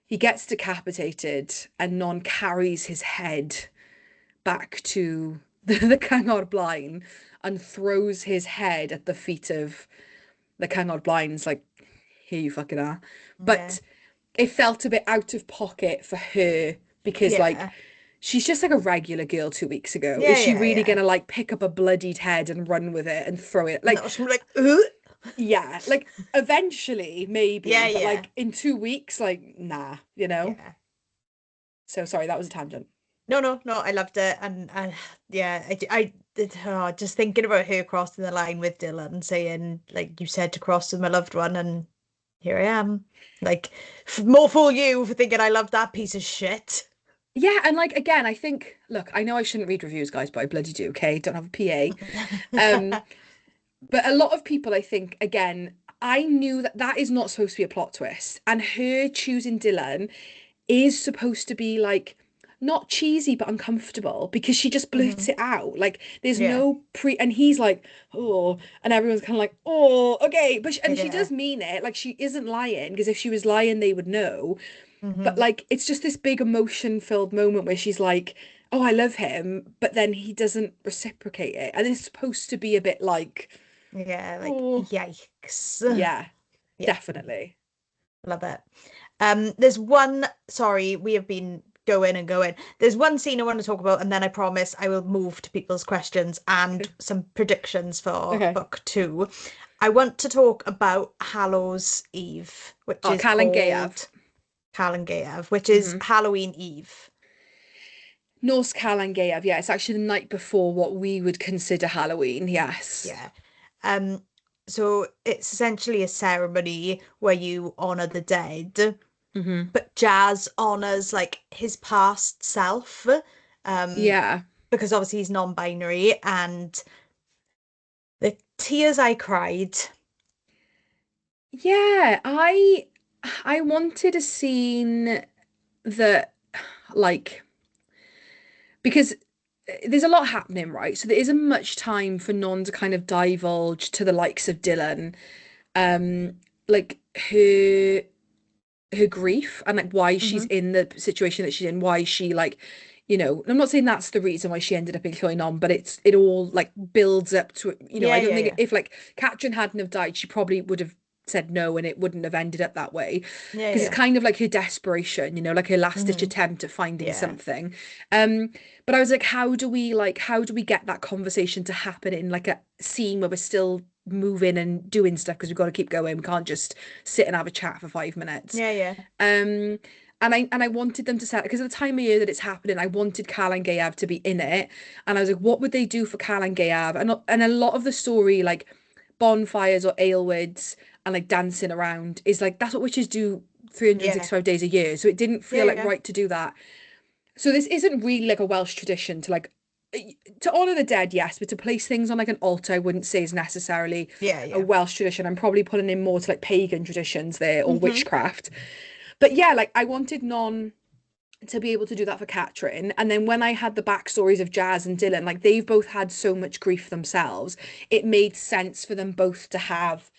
he gets decapitated and Non carries his head back to the Cyngor Blaen and throws his head at the feet of the Cyngor Blaen's like, here you fucking are. Yeah. But it felt a bit out of pocket for her because like Yeah. she's just like a regular girl 2 weeks ago. Is Yeah. she Yeah. really Yeah. gonna like pick up a bloodied head and run with it and throw it? And that Like, was from like, ugh. yeah, like eventually maybe, Yeah. but Yeah. like in 2 weeks, like nah. Yeah. So sorry, that was a tangent. No, no, no. I loved it, and yeah, I did. Oh, just thinking about her crossing the line with Dylan, saying like you said to cross with my loved one, and here I am. Like, more fool you for thinking I love that piece of shit. Yeah, and like again, I think, look, I know I shouldn't read reviews, guys, but I bloody do, okay? Don't have a PA. Um, but a lot of people, I think, again, I knew that that is not supposed to be a plot twist, and her choosing Dylan is supposed to be like not cheesy but uncomfortable because she just blurts Hmm. it out. Like there's Yeah. no pre, and he's like, oh, and everyone's kind of like, oh, okay, but and she Yeah. does mean it. Like she isn't lying because if she was lying, they would know. But Hmm. like it's just this big emotion filled moment where she's like, oh, I love him, but then he doesn't reciprocate it, and it's supposed to be a bit like, Yeah, like oh, yikes. yeah, Yeah, definitely. love it. There's one, sorry, we have been going and going. There's one scene I want to talk about, and then I promise I will move to people's questions and Okay. some predictions for Okay. book two. I want to talk about Hallows Eve, which Oh, is Cal and Gaev. called Calan which is Hmm. Halloween Eve. Norse Cal and Gaev. Yeah, it's actually the night before what we would consider Halloween. Yes. Yeah. Um, so it's essentially a ceremony where you honor the dead, Hmm. but Jazz honors like his past self, um, Yeah. because obviously he's non-binary, and the tears I cried. Yeah, I wanted a scene that like because there's a lot happening, right? So there isn't much time for Non to kind of divulge to the likes of Dylan, um, like her grief and like why she's Hmm. in the situation that she's in, why she like, I'm not saying that's the reason why she ended up including on, but it all like builds up to, I Yeah, don't yeah, think yeah, if like Katrin hadn't have died, she probably would have said no and it wouldn't have ended up that way yeah, because it's yeah. kind of like her desperation, like her last ditch Hmm. attempt at finding Yeah, something. um but I was like, how do we get that conversation to happen in like a scene where we're still moving and doing stuff because we've got to keep going, we can't just sit and have a chat for 5 minutes. yeah, yeah. um, and I wanted them to set because at the time of year that it's happening, I wanted Cal and Gaev to be in it, and I was like, what would they do for Cal and Gaev? And a lot of the story, like bonfires or aylwards and like dancing around, is like that's what witches do Yeah, 365 days a year. So it didn't yeah, feel like yeah, right to do that. So this isn't really like a Welsh tradition to like to honor the dead, yes, but to place things on like an altar, I wouldn't say is necessarily yeah, a yeah. Welsh tradition. I'm probably putting in more to like pagan traditions there or Hmm. witchcraft. But yeah, like I wanted Non to be able to do that for Katrin. And then when I had the backstories of Jazz and Dylan, like they've both had so much grief themselves, it made sense for them both to have,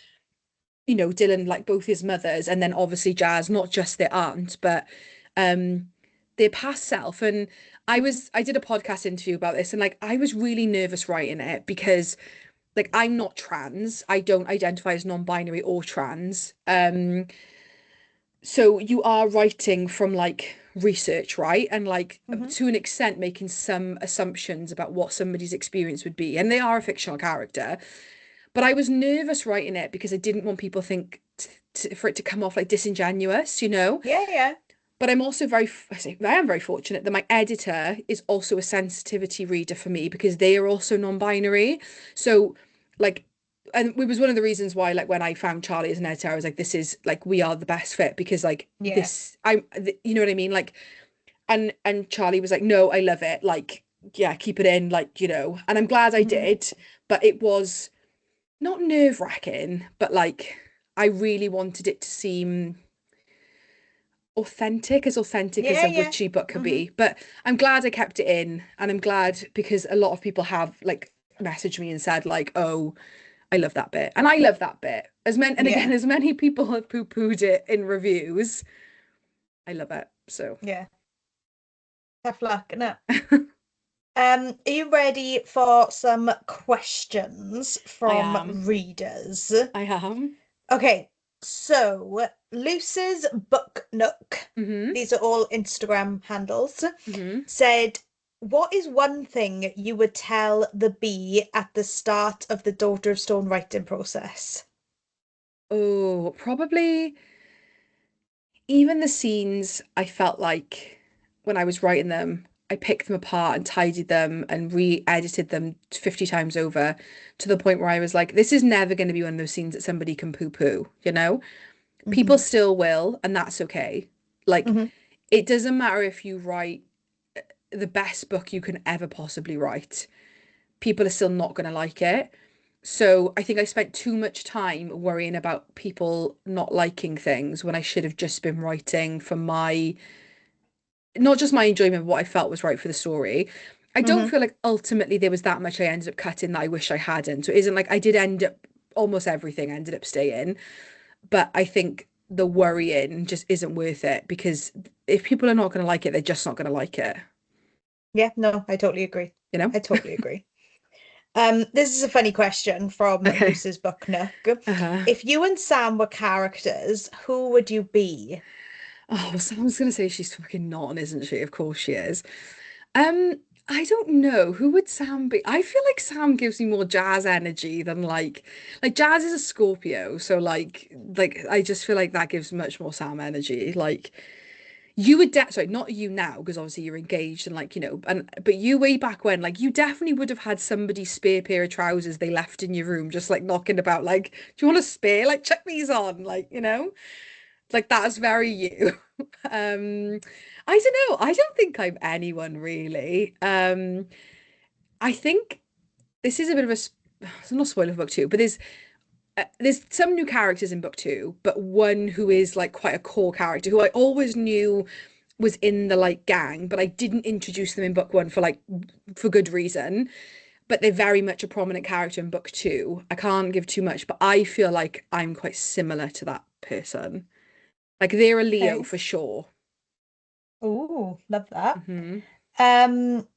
Dylan like both his mothers, and then obviously Jazz, not just their aunt, but um their past self. And Hmm. I did a podcast interview about this, and like I was really nervous writing it because like I'm not trans. I don't identify as non-binary or trans. So you are writing from like research, right? And like Hmm. to an extent making some assumptions about what somebody's experience would be. And they are a fictional character. But I was nervous writing it because I didn't want people to think for it to come off like disingenuous, you know? Yeah, yeah. But I'm also I am very fortunate that my editor is also a sensitivity reader for me because they are also non-binary. So like, and it was one of the reasons why like when I found Charlie as an editor, I was like, this is like we are the best fit because like Yeah. you know what I mean? Like, and Charlie was like, no, I love it. Like, yeah, keep it in, like, and I'm glad I Hmm. did, but it was not nerve-wracking, but like I really wanted it to seem authentic as Yeah, a yeah. witchy book could Hmm. be. But I'm glad I kept it in, and I'm glad because a lot of people have like messaged me and said like, "Oh, I love that bit," and I love that bit. And again, Yeah, as many people have poo-pooed it in reviews, I love it. So yeah. Tough luck, innit? Are you ready for some questions I from am. readers? I am. Okay, so Luce's Book Nook, Mm-hmm. these are all Instagram handles, Mm-hmm. said, what is one thing you would tell the bee at the start of the Daughter of Stone writing process? Oh, probably even the scenes I felt like when I was writing them, I picked them apart and tidied them and re-edited them 50 times over to the point where I was like, this is never going to be one of those scenes that somebody can poo-poo, you know? People Hmm. still will, and that's okay. Like, Hmm. it doesn't matter if you write the best book you can ever possibly write. People are still not going to like it. So I think I spent too much time worrying about people not liking things when I should have just been writing for my, not just my enjoyment, but what I felt was right for the story. I don't Hmm. feel like ultimately there was that much I ended up cutting that I wish I hadn't. So it isn't like I did end up almost everything ended up staying, but I think the worrying just isn't worth it because if people are not going to like it, they're just not going to like it, Yeah, no, I totally agree. you know? I totally agree. This is a funny question from Okay. Luce's Book Nook. Uh-huh. If you and Sam were characters, who would you be? Oh, someone's gonna say she's fucking not, isn't she? Of course she is. Um, I don't know. Who would Sam be? I feel like Sam gives me more jazz energy than like Jazz is a Scorpio, so like I just feel like that gives much more Sam energy. Like you would sorry, not you now, because obviously you're engaged and like, and but you way back when, like you definitely would have had somebody's spare pair of trousers they left in your room just like knocking about, like, do you want a spare? Like, check these on, like, like that's very you. Um, I don't know. I don't think I'm anyone really. I think this is a bit of a it's not a spoiler for book two, but there's some new characters in book two, but one who is like quite a core character who I always knew was in the like gang, but I didn't introduce them in book one for good reason. But they're very much a prominent character in book two. I can't give too much, but I feel like I'm quite similar to that person. Like they're a Leo Okay. for sure. Oh, love that. Hmm. Um,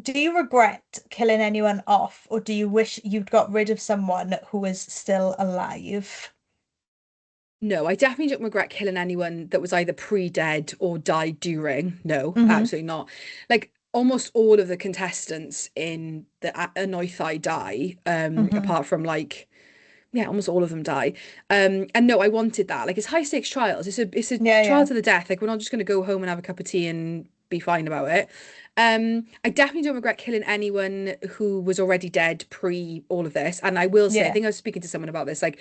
do you regret killing anyone off, or do you wish you'd got rid of someone who is still alive? No, I definitely don't regret killing anyone that was either pre-dead or died during. No, Hmm. absolutely not. Like almost all of the contestants in the Anoithai die, Hmm. apart from like, yeah, almost all of them die. And no, I wanted that. Like it's high stakes trials. It's a Yeah, trial yeah, to the death. Like we're not just gonna go home and have a cup of tea and be fine about it. I definitely don't regret killing anyone who was already dead pre all of this. And I will say, I yeah, think I was speaking to someone about this, like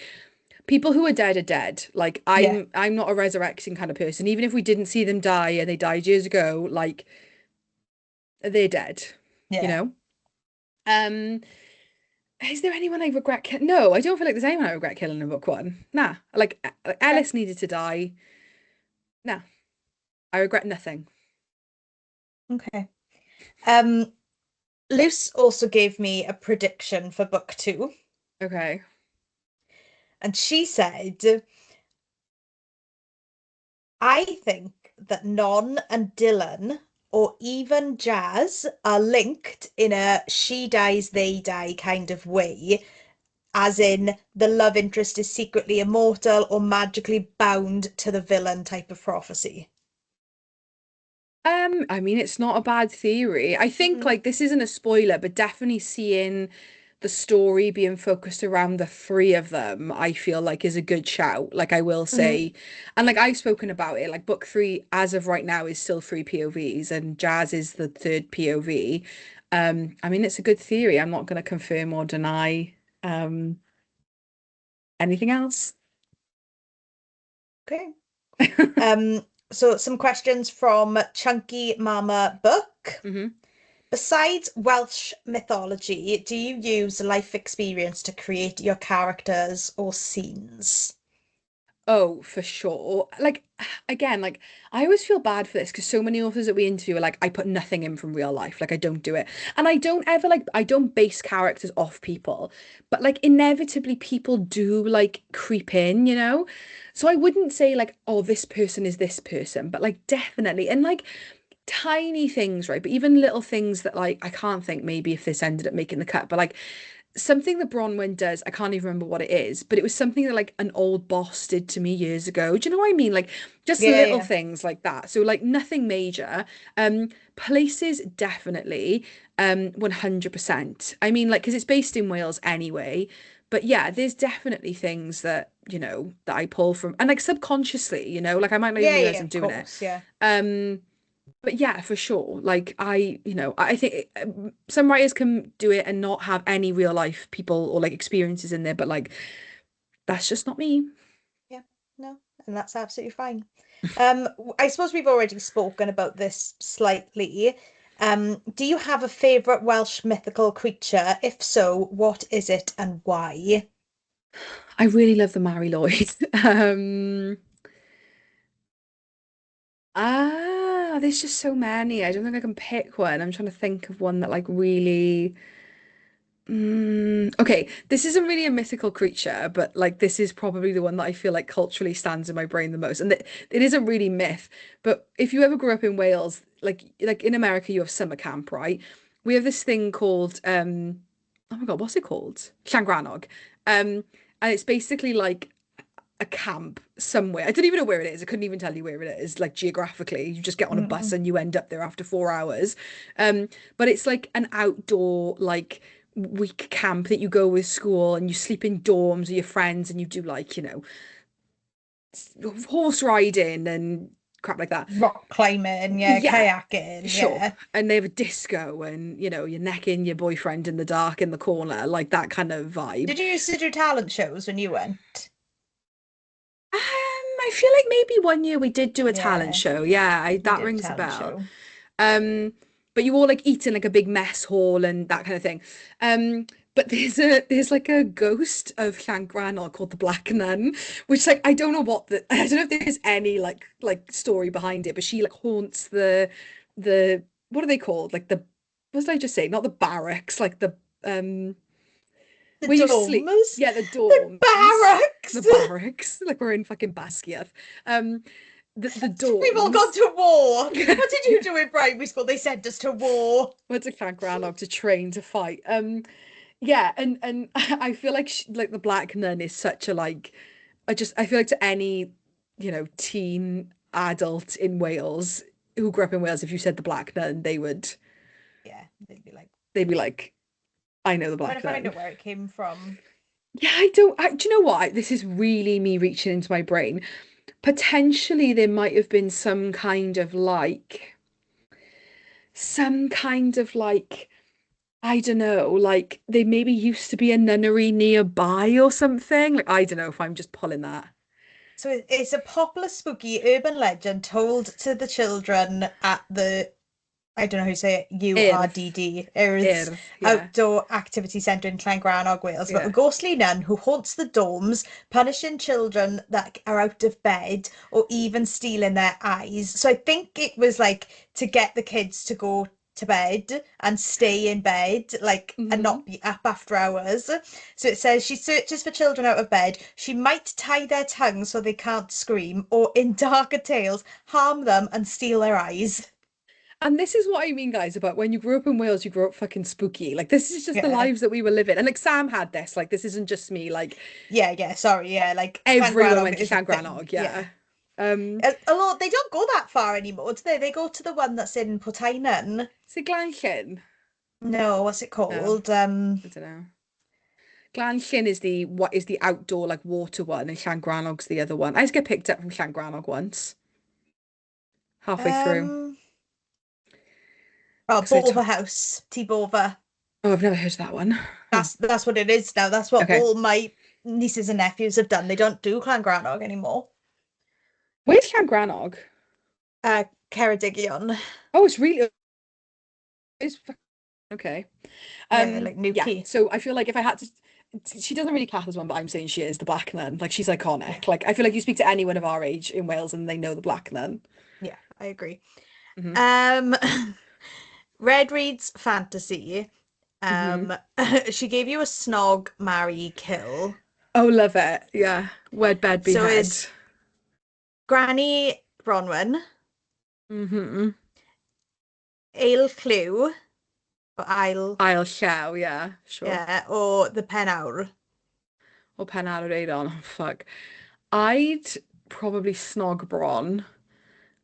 people who are dead are dead. Like yeah, I'm not a resurrecting kind of person. Even if we didn't see them die and they died years ago, like they're dead, you yeah. know? Um, is there anyone I regret No, I don't feel like there's anyone I regret killing in book one. Nah. Like Okay, Ellis needed to die. Nah. I regret nothing. okay. Um, Luce also gave me a prediction for book two, Okay. and she said, I think that Non and Dylan, or even Jazz, are linked in a she dies, they die kind of way, as in the love interest is secretly immortal or magically bound to the villain type of prophecy. I mean, it's not a bad theory. I think Hmm. like this isn't a spoiler, but definitely seeing the story being focused around the three of them, I feel like is a good shout. Like I will Hmm. say, and like I've spoken about it, like book three as of right now is still three POVs, and Jazz is the third POV. I mean, it's a good theory. I'm not going to confirm or deny um anything else. Okay. Um, so some questions from Chunky Mama Book. Hmm. Besides Welsh mythology, do you use life experience to create your characters or scenes? Oh, for sure. Like, again, like, I always feel bad for this because so many authors that we interview are like, I put nothing in from real life. Like, I don't do it. And I don't ever, like, I don't base characters off people. But, like, inevitably, people do, like, creep in, you know? So I wouldn't say, like, oh, this person is this person, but, like, definitely. And, like, tiny things, right? But even little things that, like, I can't think maybe if this ended up making the cut, but, like, something that Bronwyn does, I can't even remember what it is, but it was something that like an old boss did to me years ago. Do you know what I mean? Like just Yeah, little yeah. things like that. So like nothing major. Places definitely, 100%. I mean, like, because it's based in Wales anyway. But yeah, there's definitely things that, that I pull from and like subconsciously, like I might not even Yeah, realize yeah, I'm of doing it. course, yeah. Um, but yeah, for sure. Like I think some writers can do it and not have any real life people or like experiences in there, but like that's just not me. Yeah, no, and that's absolutely fine. I suppose we've already spoken about this slightly. Do you have a favourite Welsh mythical creature? If so, what is it and why? I really love the Mary Lloyd. There's just so many. I don't think I can pick one. I'm trying to think of one that like really. Okay, this isn't really a mythical creature, but like this is probably the one that I feel like culturally stands in my brain the most. And it isn't really myth, but if you ever grew up in Wales, like in America, you have summer camp, right? We have this thing called oh my God, what's it called? Llangranog. And it's basically like a camp somewhere. I don't even know where it is. I couldn't even tell you where it is, like geographically. You just get on a bus Mm. and you end up there after 4 hours. Um, but it's like an outdoor, like week camp that you go with school and you sleep in dorms with your friends and you do like, horse riding and crap like that. Rock climbing, yeah, Yeah, kayaking, sure. yeah. And they have a disco and, you're necking your boyfriend in the dark in the corner, like that kind of vibe. Did you used to do talent shows when you went? I feel like maybe one year we did do a talent Yeah, show. Yeah, we that did a rings a talent bell. show. Um, but you all like eat in like a big mess hall and that kind of thing. But there's like a ghost of Llangrannog called the Black Nun, which like I don't know what the I don't know if there's any like story behind it, but she like haunts the what are they called? Like the what did I just say? Not the barracks, like the um The where you sleep. dorms, Yeah, the the dorms. The barracks. barracks. Like we're in fucking Basquiat. Um, the We've all gone dorms. to war. What did you do in primary school? They sent us to war. Went to Clongrannog to train to fight. Yeah, and I feel like like the Black Nun is such a like. I feel like to any teen adult in Wales who grew up in Wales, if you said the Black Nun, Yeah, they'd be like, I know the trying to Black find Nun. out where it came from. Yeah, I don't. Do you know what? This is really me reaching into my brain. Potentially, there might have been some kind of like, I don't know, like they maybe used to be a nunnery nearby or something. Like, I don't know if I'm just pulling that. So it's a popular spooky urban legend told to the children at the I don't know how to say it, Earth, URDD, Earth's Earth, yeah, Outdoor Activity Centre in Llangrannog, Wales, about a yeah. ghostly nun who haunts the dorms, punishing children that are out of bed or even stealing their eyes. So I think it was like to get the kids to go to bed and stay in bed, like, and Hmm. not be up after hours. So it says she searches for children out of bed. She might tie their tongues so they can't scream, or in darker tales, harm them and steal their eyes. And this is what I mean, guys, about when you grew up in Wales, you grew up fucking spooky. Like this is just the Yeah. lives that we were living. And like Sam had this, like this isn't just me, like Yeah, sorry, yeah, like everyone Llangrannog went to is a thing, Llangrannog, yeah. yeah. Um, Although they don't go that far anymore, do they? They go to the one that's in Portainan. is it Glanllyn? No, what's it No, called? I don't know. Glanllyn is the what is the outdoor like water one, and Llangranog's the other one. I just get picked up from Llangrannog once, halfway through. Um, oh, Because I Bolver took. House, T Bolver. Oh, I've never heard of that one. Huh. That's what it is now. That's what Okay. all my nieces and nephews have done. They don't do Llangrannog anymore. Where's Llangrannog? Ceredigion. Oh, it's really. Okay. Yeah, like Yeah. Newquay. So I feel like if I had to, she doesn't really class as one, but I'm saying she is the Black Nun. Like she's Yeah, iconic. Like I feel like you speak to anyone of our age in Wales and they know the Black Nun. yeah, I agree. Hmm. Um, Red reads fantasy. Hmm. Um, she gave you a snog, marry, kill. Oh, love it. Yeah. Wed bed So behead. is Granny Bronwyn, Hmm. Ale Clue, or Isle, I'll show. Yeah. Sure. yeah, or the Penawr. Or Penarr Eidon. Oh, fuck. I'd probably snog Bron.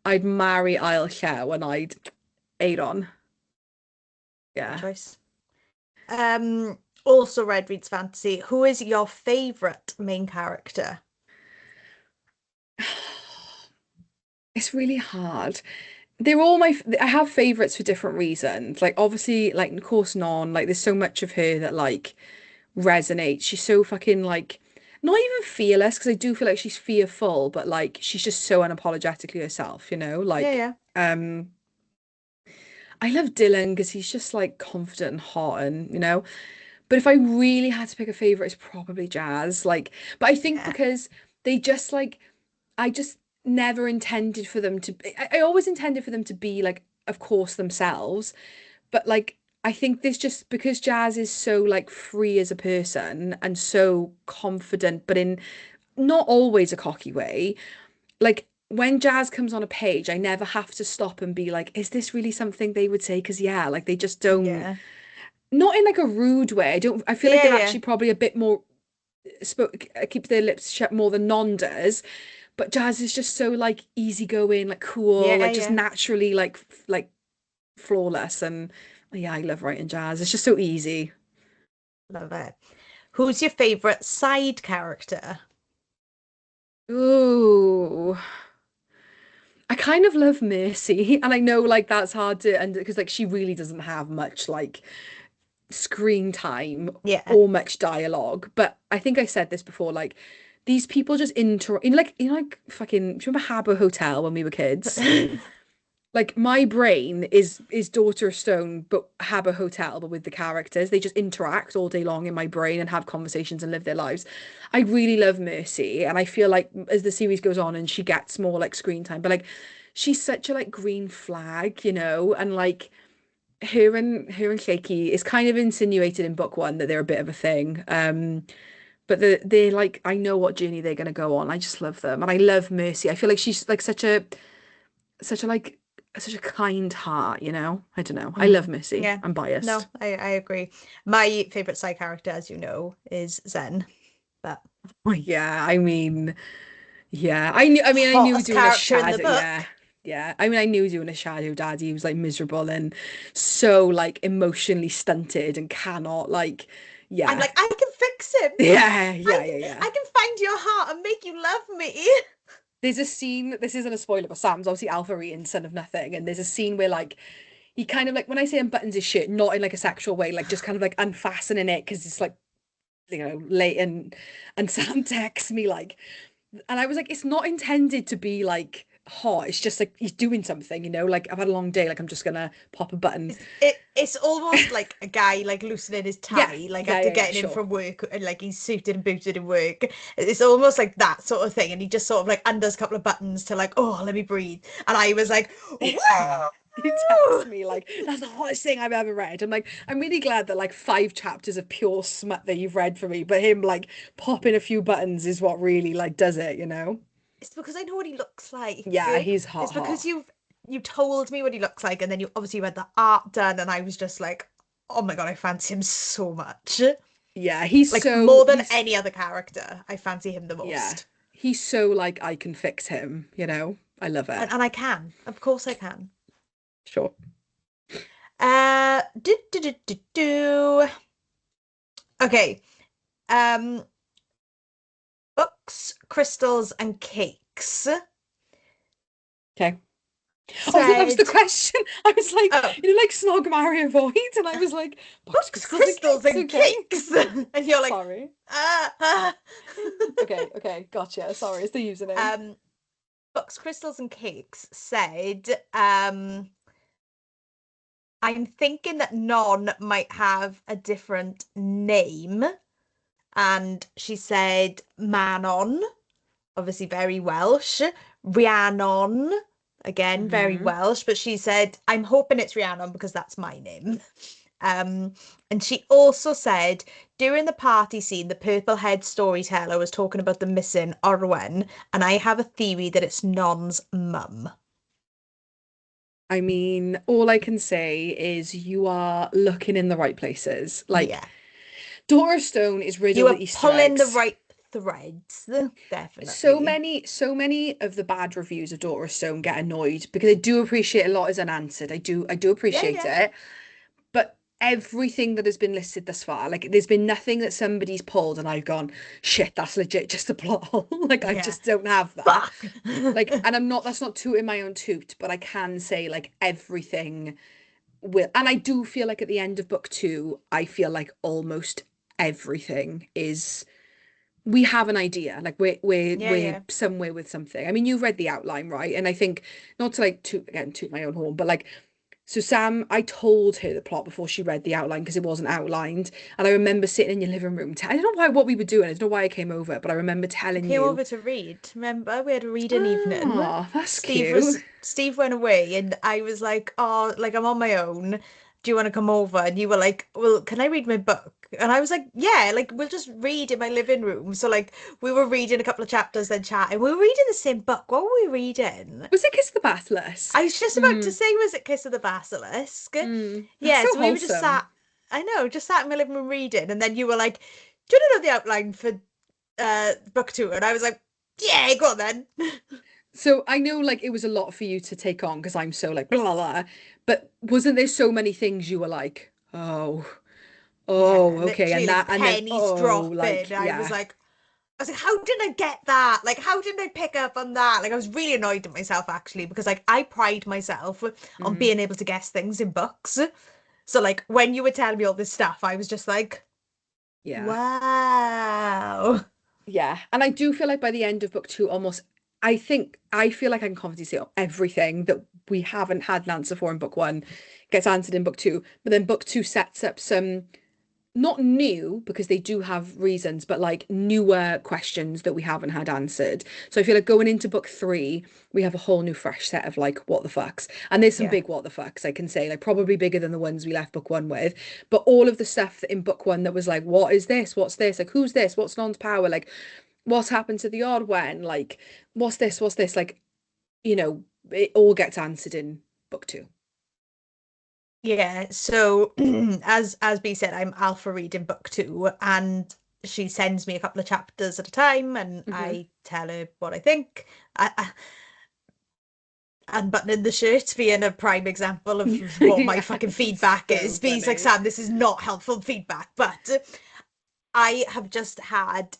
I'd marry I'll show and I'd Aeron. Good Yeah. choice. Also Red reads fantasy. Who is your favorite main character? It's really hard. They're all I have favorites for different reasons. Like obviously, like of course Non, like there's so much of her that like resonates. She's so fucking like not even fearless because I do feel like she's fearful, but like she's just so unapologetically herself, Yeah, like yeah. um I love Dylan because he's just like confident and hot and but if I really had to pick a favorite, it's probably Jazz. Like, but I think Yeah, because they just like I just never intended for them to I always intended for them to be like, of course, themselves. But like I think this just because Jazz is so like free as a person and so confident, but in not always a cocky way. Like when Jazz comes on a page, I never have to stop and be like, is this really something they would say? Because yeah, like they just don't, yeah, not in like a rude way. I feel like yeah, they're yeah. actually probably a bit more keep their lips shut more than Non does. But Jazz is just so like easygoing, like cool, Yeah, like just yeah. naturally like flawless. And yeah, I love writing Jazz. It's just so easy. Love it. Who's your favorite side character? Ooh. I kind of love Mercy, and I know like that's hard to and because like she really doesn't have much like screen time Yeah. or much dialogue. But I think I said this before, like these people just like fucking do you remember Habbo Hotel when we were kids? Like my brain is Daughter of Stone, but Habbo Hotel, but with the characters. They just interact all day long in my brain and have conversations and live their lives. I really love Mercy, and I feel like as the series goes on and she gets more like screen time, but like she's such a like green flag, and like her and Shaky is kind of insinuated in book one that they're a bit of a thing. But they're like I know what journey they're gonna go on. I just love them, and I love Mercy. I feel like she's like such a like such a kind heart, I don't know. I love Mm. Missy. Yeah. I'm biased. No, I agree. My favorite side character, as you know, is Zen. But Oh, yeah, I mean, yeah. I knew hottest doing a character in the shadow, book. yeah. Yeah. I knew doing a shadow daddy, he was like miserable and so like emotionally stunted and cannot like I'm yeah. like, I can fix him. Yeah, yeah, I yeah, can yeah. I can find your heart and make you love me. There's a scene, this isn't a spoiler, but Sam's obviously Alpha Eaton, son of nothing, and there's a scene where like he kind of like when I say unbuttons his shirt, not in like a sexual way, like just kind of like unfastening it because it's like late and Sam texts me like and I was like, it's not intended to be like hot. It's just like he's doing something, like I've had a long day, like I'm just gonna pop a button. It's almost like a guy like loosening his Yeah, tie, like yeah, after yeah, yeah, getting in sure. from work and like he's suited and booted in work. It's almost like that sort of thing. And he just sort of like undoes a couple of buttons to like, oh, let me breathe. And I was like, wow. He texts me like that's the hottest thing I've ever read. I'm like, I'm really glad that like 5 chapters of pure smut that you've read for me, but him like popping a few buttons is what really like does it. It's because I know what he looks like. Yeah, he's It's hot, because hot. you told me what he looks like, and then you obviously had the art done, and I was just like, oh my God, I fancy him so much. Yeah, he's Like so more than he's any other character, I fancy him the yeah, most. he's so like I can fix him. I love it. And I can. Of course I can. Sure. Do, do, do, do, do. Okay. Um, books, crystals, and cakes Okay. Oh, that was the said, question. I was like, oh, like Snog, Marry, Avoid, and I was like, books, books, crystals, and crystals, cakes. and Okay. cakes. And you're like, Sorry. ah, ah. Okay, okay, gotcha. Sorry, it's the username. um, books, crystals, and cakes said, I'm thinking that Non might have a different name. And she said Manon, obviously very Welsh. Rhiannon, again, very Mm-hmm. Welsh, but she said, I'm hoping it's Rhiannon because that's my name. Um, and she also said during the party scene, the purple head storyteller was talking about the missing Orwen, and I have a theory that it's Non's mum. I mean, all I can say is you are looking in the right places. Like, Yeah. Daughter of Stone is riddled You with are Easter pulling the eggs. right threads, So definitely. many, so many of the bad reviews of Daughter of Stone get annoyed because I do appreciate a lot is unanswered. I do Yeah, appreciate yeah. it. But everything that has been listed thus far, like there's been nothing that somebody's pulled and I've gone, shit, that's legit just a plot hole. Like I Yeah. just don't have that. Fuck. Like, and that's not tooting my own toot, but I can say like everything will, and I do feel like at the end of book two, I feel like almost everything is. We have an idea, like Yeah, we're yeah. somewhere with something. I mean, you've read the outline, right? And I think not to like toot again toot my own horn, but like So Sam, I told her the plot before she read the outline because it wasn't outlined, and I remember sitting in your living room. I don't know why what we were doing. I don't know why I came over, but I remember I telling came you, over to read. Remember, we had a reading evening. "Oh, that's cute." Steve went away, and I was like, "Oh, like I'm on my own. Do you want to come over?" And you were like, "Well, can I read my book?" And I was like, "Yeah, like we'll just read in my living room." So like we were reading a couple of chapters, then chatting. We were reading the same book. What were we reading? Was it Kiss the Bathless? I was just about to Mm, say, was it Kiss of the Basilisk? that's Yeah, so so we were just wholesome. sat. I know, just sat in my living room reading, and then you were like, "Do you want to know the outline for book two?" And I was like, "Yeah, go on then." So I know like it was a lot for you to take on because I'm so like blah, blah, blah. But wasn't there so many things you were like, oh, Yeah, oh, okay, literally like and then pennies oh, dropping. like I yeah. was like, how did I get that? Like, how did I pick up on that? Like, I was really annoyed at myself actually because like I pride myself on Mm, being able to guess things in books. So like when you were telling me all this stuff, I was just like, yeah. wow. Yeah. And I do feel like by the end of book two, almost, I feel like I can confidently say everything that we haven't had an answer for in book one gets answered in book two. But then book two sets up some, not new, because they do have reasons, but like newer questions that we haven't had answered. So I feel like going into book three, we have a whole new fresh set of like, what the fucks. And there's some Yeah. big what the fucks, I can say, like probably bigger than the ones we left book one with. But all of the stuff that in book one that was like, what is this? What's this? Like, who's this? What's Non's power? Like, what's happened to the odd one? Like, what's this? What's this? Like, it all gets answered in book two. Yeah, so as B said, I'm alpha reading book two, and she sends me a couple of chapters at a time, and Hmm. I tell her what I think. I unbuttoning the shirt being a prime example of what my Yeah, fucking it's feedback so is. B's like, funny. Sam, this is not helpful feedback, but I have just had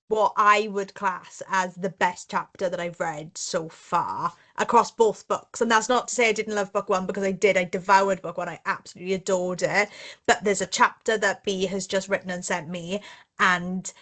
what I would class as the best chapter that I've read so far across both books. And that's not to say I didn't love book one because I did. I devoured book one. I absolutely adored it. But there's a chapter that B has just written and sent me, and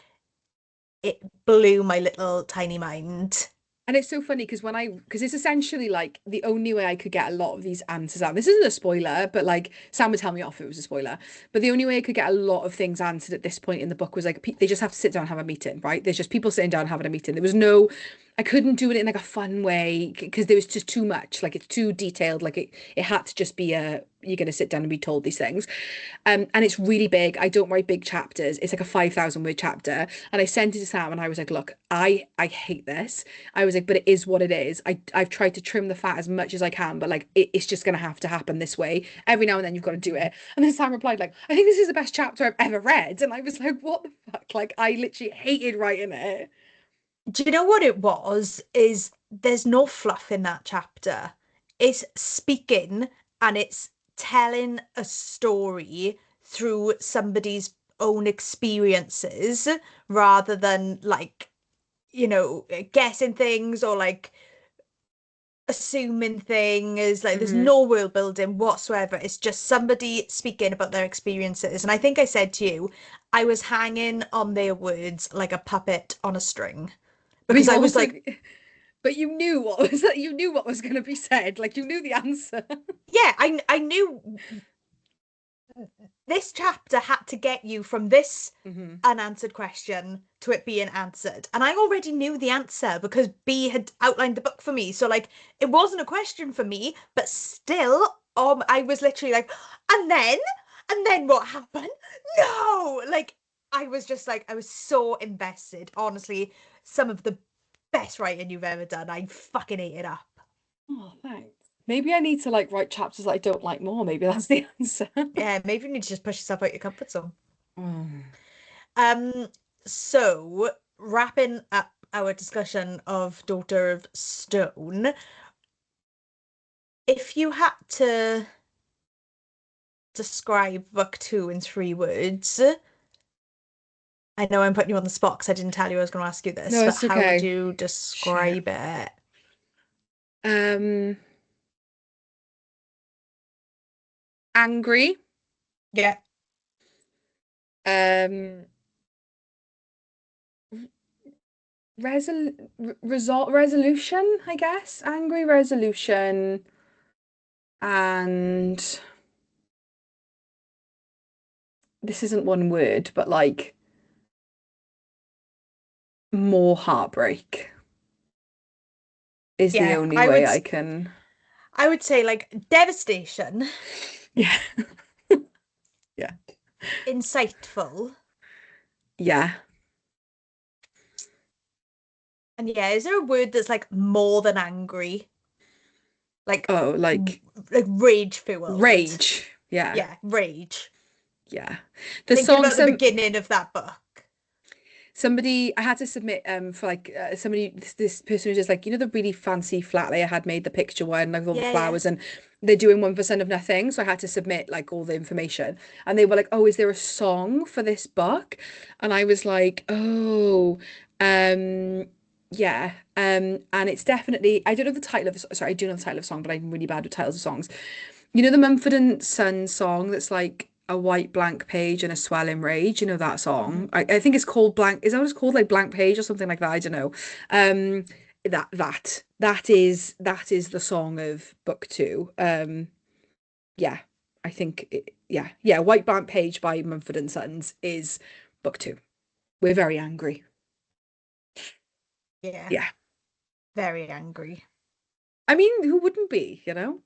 it blew my little tiny mind. And it's so funny because because it's essentially like the only way I could get a lot of these answers out. This isn't a spoiler, but like Sam would tell me off if it was a spoiler. But the only way I could get a lot of things answered at this point in the book was like they just have to sit down and have a meeting, right? There's just people sitting down having a meeting. There was no, I couldn't do it in like a fun way because there was just too much. Like it's too detailed. Like it had to just be you're going to sit down and be told these things. And it's really big. I don't write big chapters. It's like a 5,000 word chapter. And I sent it to Sam and I was like, look, I hate this. I was like, but it is what it is. I've tried to trim the fat as much as I can, but like it's just gonna have to happen this way. Every now and then you've got to do it. And then Sam replied, like, I think this is the best chapter I've ever read. And I was like, what the fuck? Like I literally hated writing it. Do you know what it was? Is there's no fluff in that chapter. It's speaking and it's telling a story through somebody's own experiences rather than like, guessing things or like assuming things. Like there's Hmm. no world building whatsoever. It's just somebody speaking about their experiences. And I think I said to you, I was hanging on their words like a puppet on a string But because you I was also like, but you knew what was that you knew what was gonna be said. Like you knew the answer. yeah, I knew this chapter had to get you from this Hmm. unanswered question to it being answered. And I already knew the answer because B had outlined the book for me. So like it wasn't a question for me, but still, I was literally like, and then, and then what happened? No! Like I was just like, I was so invested. Honestly, some of the best writing you've ever done. I fucking ate it up. Oh, thanks. Maybe I need to like write chapters that I don't like more. Maybe that's the answer. Yeah, maybe you need to just push yourself out your comfort zone. Mm. Um, so wrapping up our discussion of Daughter of Stone, if you had to describe book two in 3 words, I know I'm putting you on the spot because I didn't tell you I was going to ask you this, No, but it's how would okay. you Shit. describe it? Um, angry. Yeah. Um, resolution, I guess. Angry resolution. and this isn't one word, but like more heartbreak is the Yeah, only way I can. I would say like devastation, Yeah. Yeah. insightful, Yeah. and yeah, is there a word that's like more than angry? Like Oh, r- like like rage fueled. rage. Yeah. Yeah, rage. Yeah. The Thinking song about the some beginning of that book. somebody I had to submit for like somebody this person who's just like, you know, the really fancy flat layer had made the picture one like all the Yeah, yeah. flowers, and they're doing 1% of nothing, so I had to submit like all the information, and they were like, oh, is there a song for this book? And I was like, oh, um yeah, and it's definitely, I don't know the title of the, sorry, I do know the title of the song, but I'm really bad with titles of songs. You know the Mumford and Sons song that's like a white blank page and a swelling rage? You know that Mhm. song? I think it's called blank. Is that what it's called? Like blank page or something like that? I don't know. Um, that is the song of book two. Yeah, I think yeah. White blank page by Mumford and Sons is book two. We're very angry. Yeah, Yeah. very angry. I mean, who wouldn't be, you know?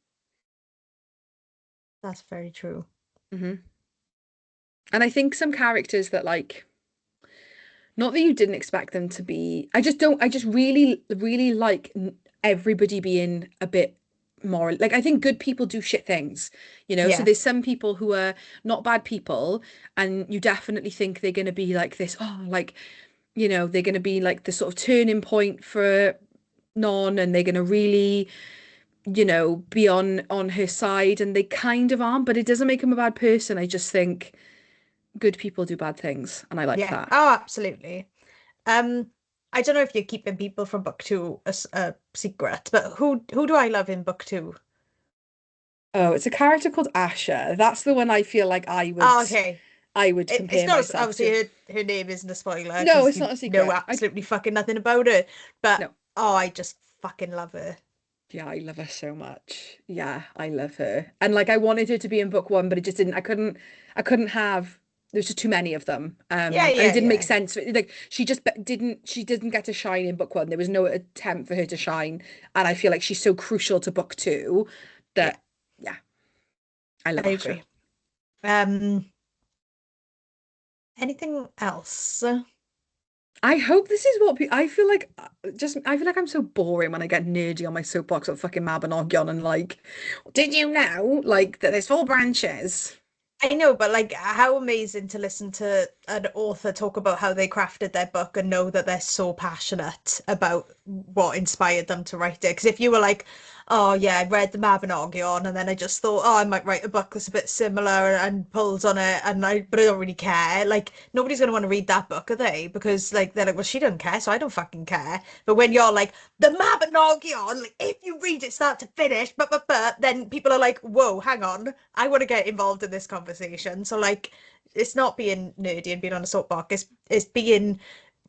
That's very true. And I think some characters that like, not that you didn't expect them to be. I just really, really like everybody being a bit more. Like, I think good people do shit things, you know? So Yeah, there's some people who are not bad people, and you definitely think they're going to be like this, oh, like, you know, they're going to be like the sort of turning point for Non, and they're going to really, you know, be on her side, and they kind of aren't, but it doesn't make them a bad person. I just think good people do bad things, and I like yeah. that. Oh, absolutely. Um, I don't know if you're keeping people from book two a secret, but who do I love in book two? Oh, it's a character called Asha. That's the one I feel like Oh, okay. I would It's compare not myself obviously to. her name isn't a spoiler No, because it's you not a know secret. I absolutely fucking nothing about her. But no. oh, I just fucking love her. Yeah, I love her so much. Yeah, I love her. And like I wanted her to be in book one, but it just didn't. I couldn't have, there's just too many of them. Yeah, And it yeah, didn't make yeah, sense. Like she didn't get to shine in book one. There was no attempt for her to shine. And I feel like she's so crucial to book two yeah. that yeah, I love I Asha. agree. Anything else? I hope this is what I feel like. Just I feel like I'm so boring when I get nerdy on my soapbox of fucking Mabinogion and like, did you know like that there's four branches? I know, but like, how amazing to listen to an author talk about how they crafted their book and know that they're so passionate about what inspired them to write it. Because if you were like, oh yeah, I read the Mabinogion and then I just thought, oh, I might write a book that's a bit similar and pulls on it, but I don't really care. Like, nobody's gonna want to read that book, are they? Because like they're like, well, she doesn't care, so I don't fucking care. But when you're like, the Mabinogion, like if you read it start to finish, but then people are like, whoa, hang on, I want to get involved in this conversation. So like, it's not being nerdy and being on a soapbox. It's being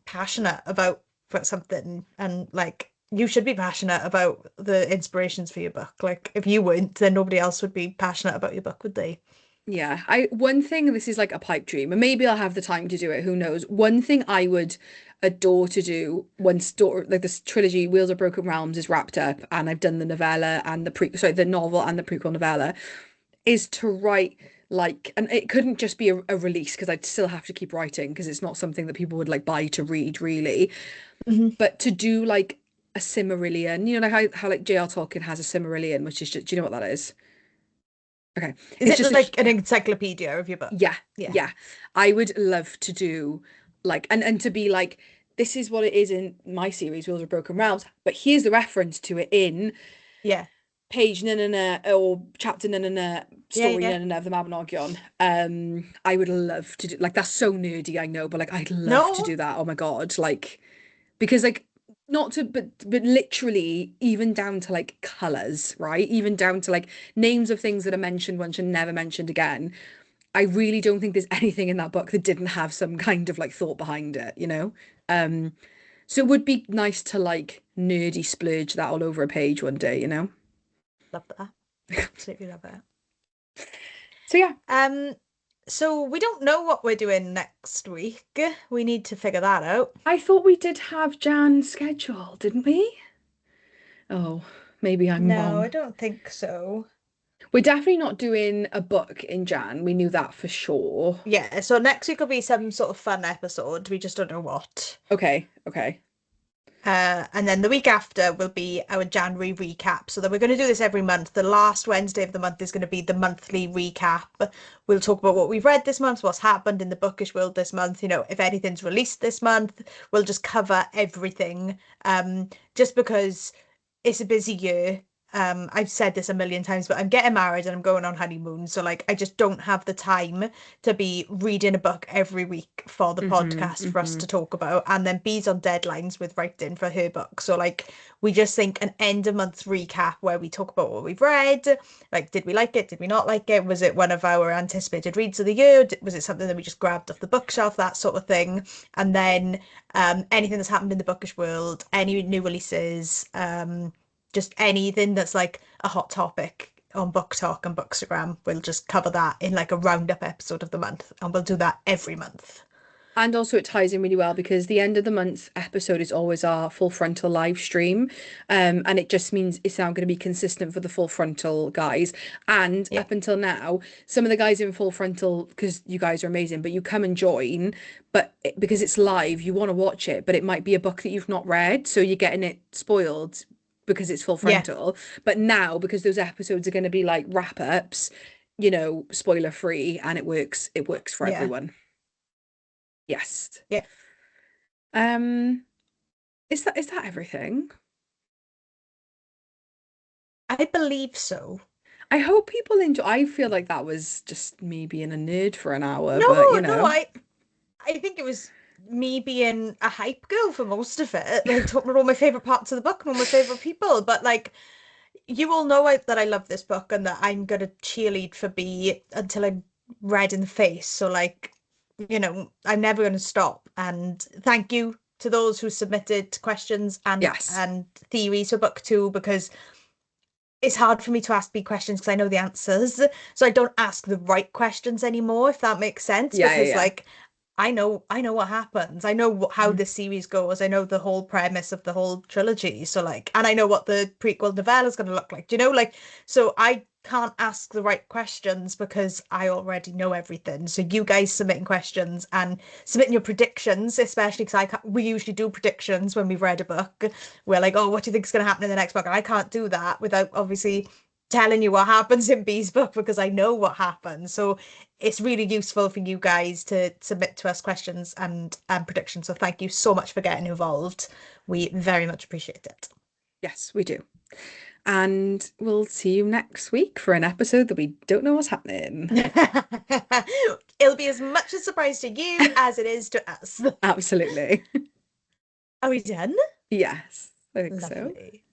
passionate about something, and like you should be passionate about the inspirations for your book. Like if you weren't, then nobody else would be passionate about your book, would they? Yeah, I one thing, this is like a pipe dream, and maybe I'll have the time to do it, who knows. One thing I would adore to do once like this trilogy, Wheels of Broken Realms, is wrapped up, and I've done the novella and the novel and the prequel novella, is to write like, and it couldn't just be a release because I'd still have to keep writing because it's not something that people would like buy to read really, Mhm. but to do like a Cimmerillion, you know, like how like J.R. Tolkien has a Cimmerillion, which is just, do you know what that is? Okay, Is it's it just a like an encyclopedia of your book? yeah, Yeah. yeah. I would love to do like, and to be like, this is what it is in my series, Wheels of Broken Realms, but here's the reference to it in Yeah. page na na na or chapter na na na, Yeah. story Yeah. na na na of the Mabinogion. I would love to do like, that's so nerdy, I know, but like I'd love to No, do that. Oh my God, like because like, not to, but literally even down to like colors, right? Even down to like names of things that are mentioned once and never mentioned again. I really don't think there's anything in that book that didn't have some kind of like thought behind it, you know? Um, so it would be nice to like nerdy splurge that all over a page one day, you know? love that. Absolutely love it. So yeah, So we don't know what we're doing next week. We need to figure that out. I thought we did have Jan's schedule, didn't we? Oh, maybe I'm No, I wrong. don't think so. We're definitely not doing a book in Jan. We knew that for sure. Yeah, so next week will be some sort of fun episode. We just don't know what. Okay, okay. And then the week after will be our January recap. So that we're going to do this every month. The last Wednesday of the month is going to be the monthly recap. We'll talk about what we've read this month, what's happened in the bookish world this month. You know, if anything's released this month, we'll just cover everything. Just because it's a busy year. I've said this a million times, but I'm getting married and I'm going on honeymoon. So like I just don't have the time to be reading a book every week for the Mm-hmm, podcast for us mm-hmm. to talk about. And then Bee's on deadlines with writing for her book. So like we just think an end of month recap where we talk about what we've read. Like, did we like it? Did we not like it? Was it one of our anticipated reads of the year? Was it something that we just grabbed off the bookshelf? That sort of thing. And then anything that's happened in the bookish world, any new releases, just anything that's like a hot topic on Book Talk and Bookstagram. We'll just cover that in like a roundup episode of the month, and we'll do that every month. And also, it ties in really well because the end of the month episode is always our full frontal live stream. And it just means it's now going to be consistent for the full frontal guys. And Yeah, up until now, some of the guys in full frontal, because you guys are amazing, but you come and join, because it's live, you want to watch it, but it might be a book that you've not read. So you're getting it spoiled because it's full yeah, frontal. But now, because those episodes are going to be like wrap ups, spoiler free, and it works for yeah, everyone. Yes. yeah. Um, is that everything? I believe so. I hope people enjoy. I feel like that was just me being a nerd for an hour, No, but no, I think it was me being a hype girl for most of it, like talking about all my favorite parts of the book and all my favorite people. But like, you all know that I love this book and that I'm gonna cheerlead for B until I'm red in the face. So like, I'm never gonna stop. And thank you to those who submitted questions and yes. theories for book two, because it's hard for me to ask big questions because I know the answers. So I don't ask the right questions anymore, if that makes sense, Yeah, because yeah, like I know what happens. I know how yeah. this series goes. I know the whole premise of the whole trilogy. So like, and I know what the prequel novella is going to look like. Do you know, like, so I can't ask the right questions because I already know everything. So you guys submitting questions and submitting your predictions, especially because we usually do predictions when we've read a book. We're like, oh, what do you think is going to happen in the next book? And I can't do that without obviously telling you what happens in B's book because I know what happens. So it's really useful for you guys to submit to us questions and predictions. So thank you so much for getting involved. We very much appreciate it. Yes, we do. And we'll see you next week for an episode that we don't know what's happening. It'll be as much a surprise to you as it is to us. Absolutely. Are we done? Yes, I think so. Lovely.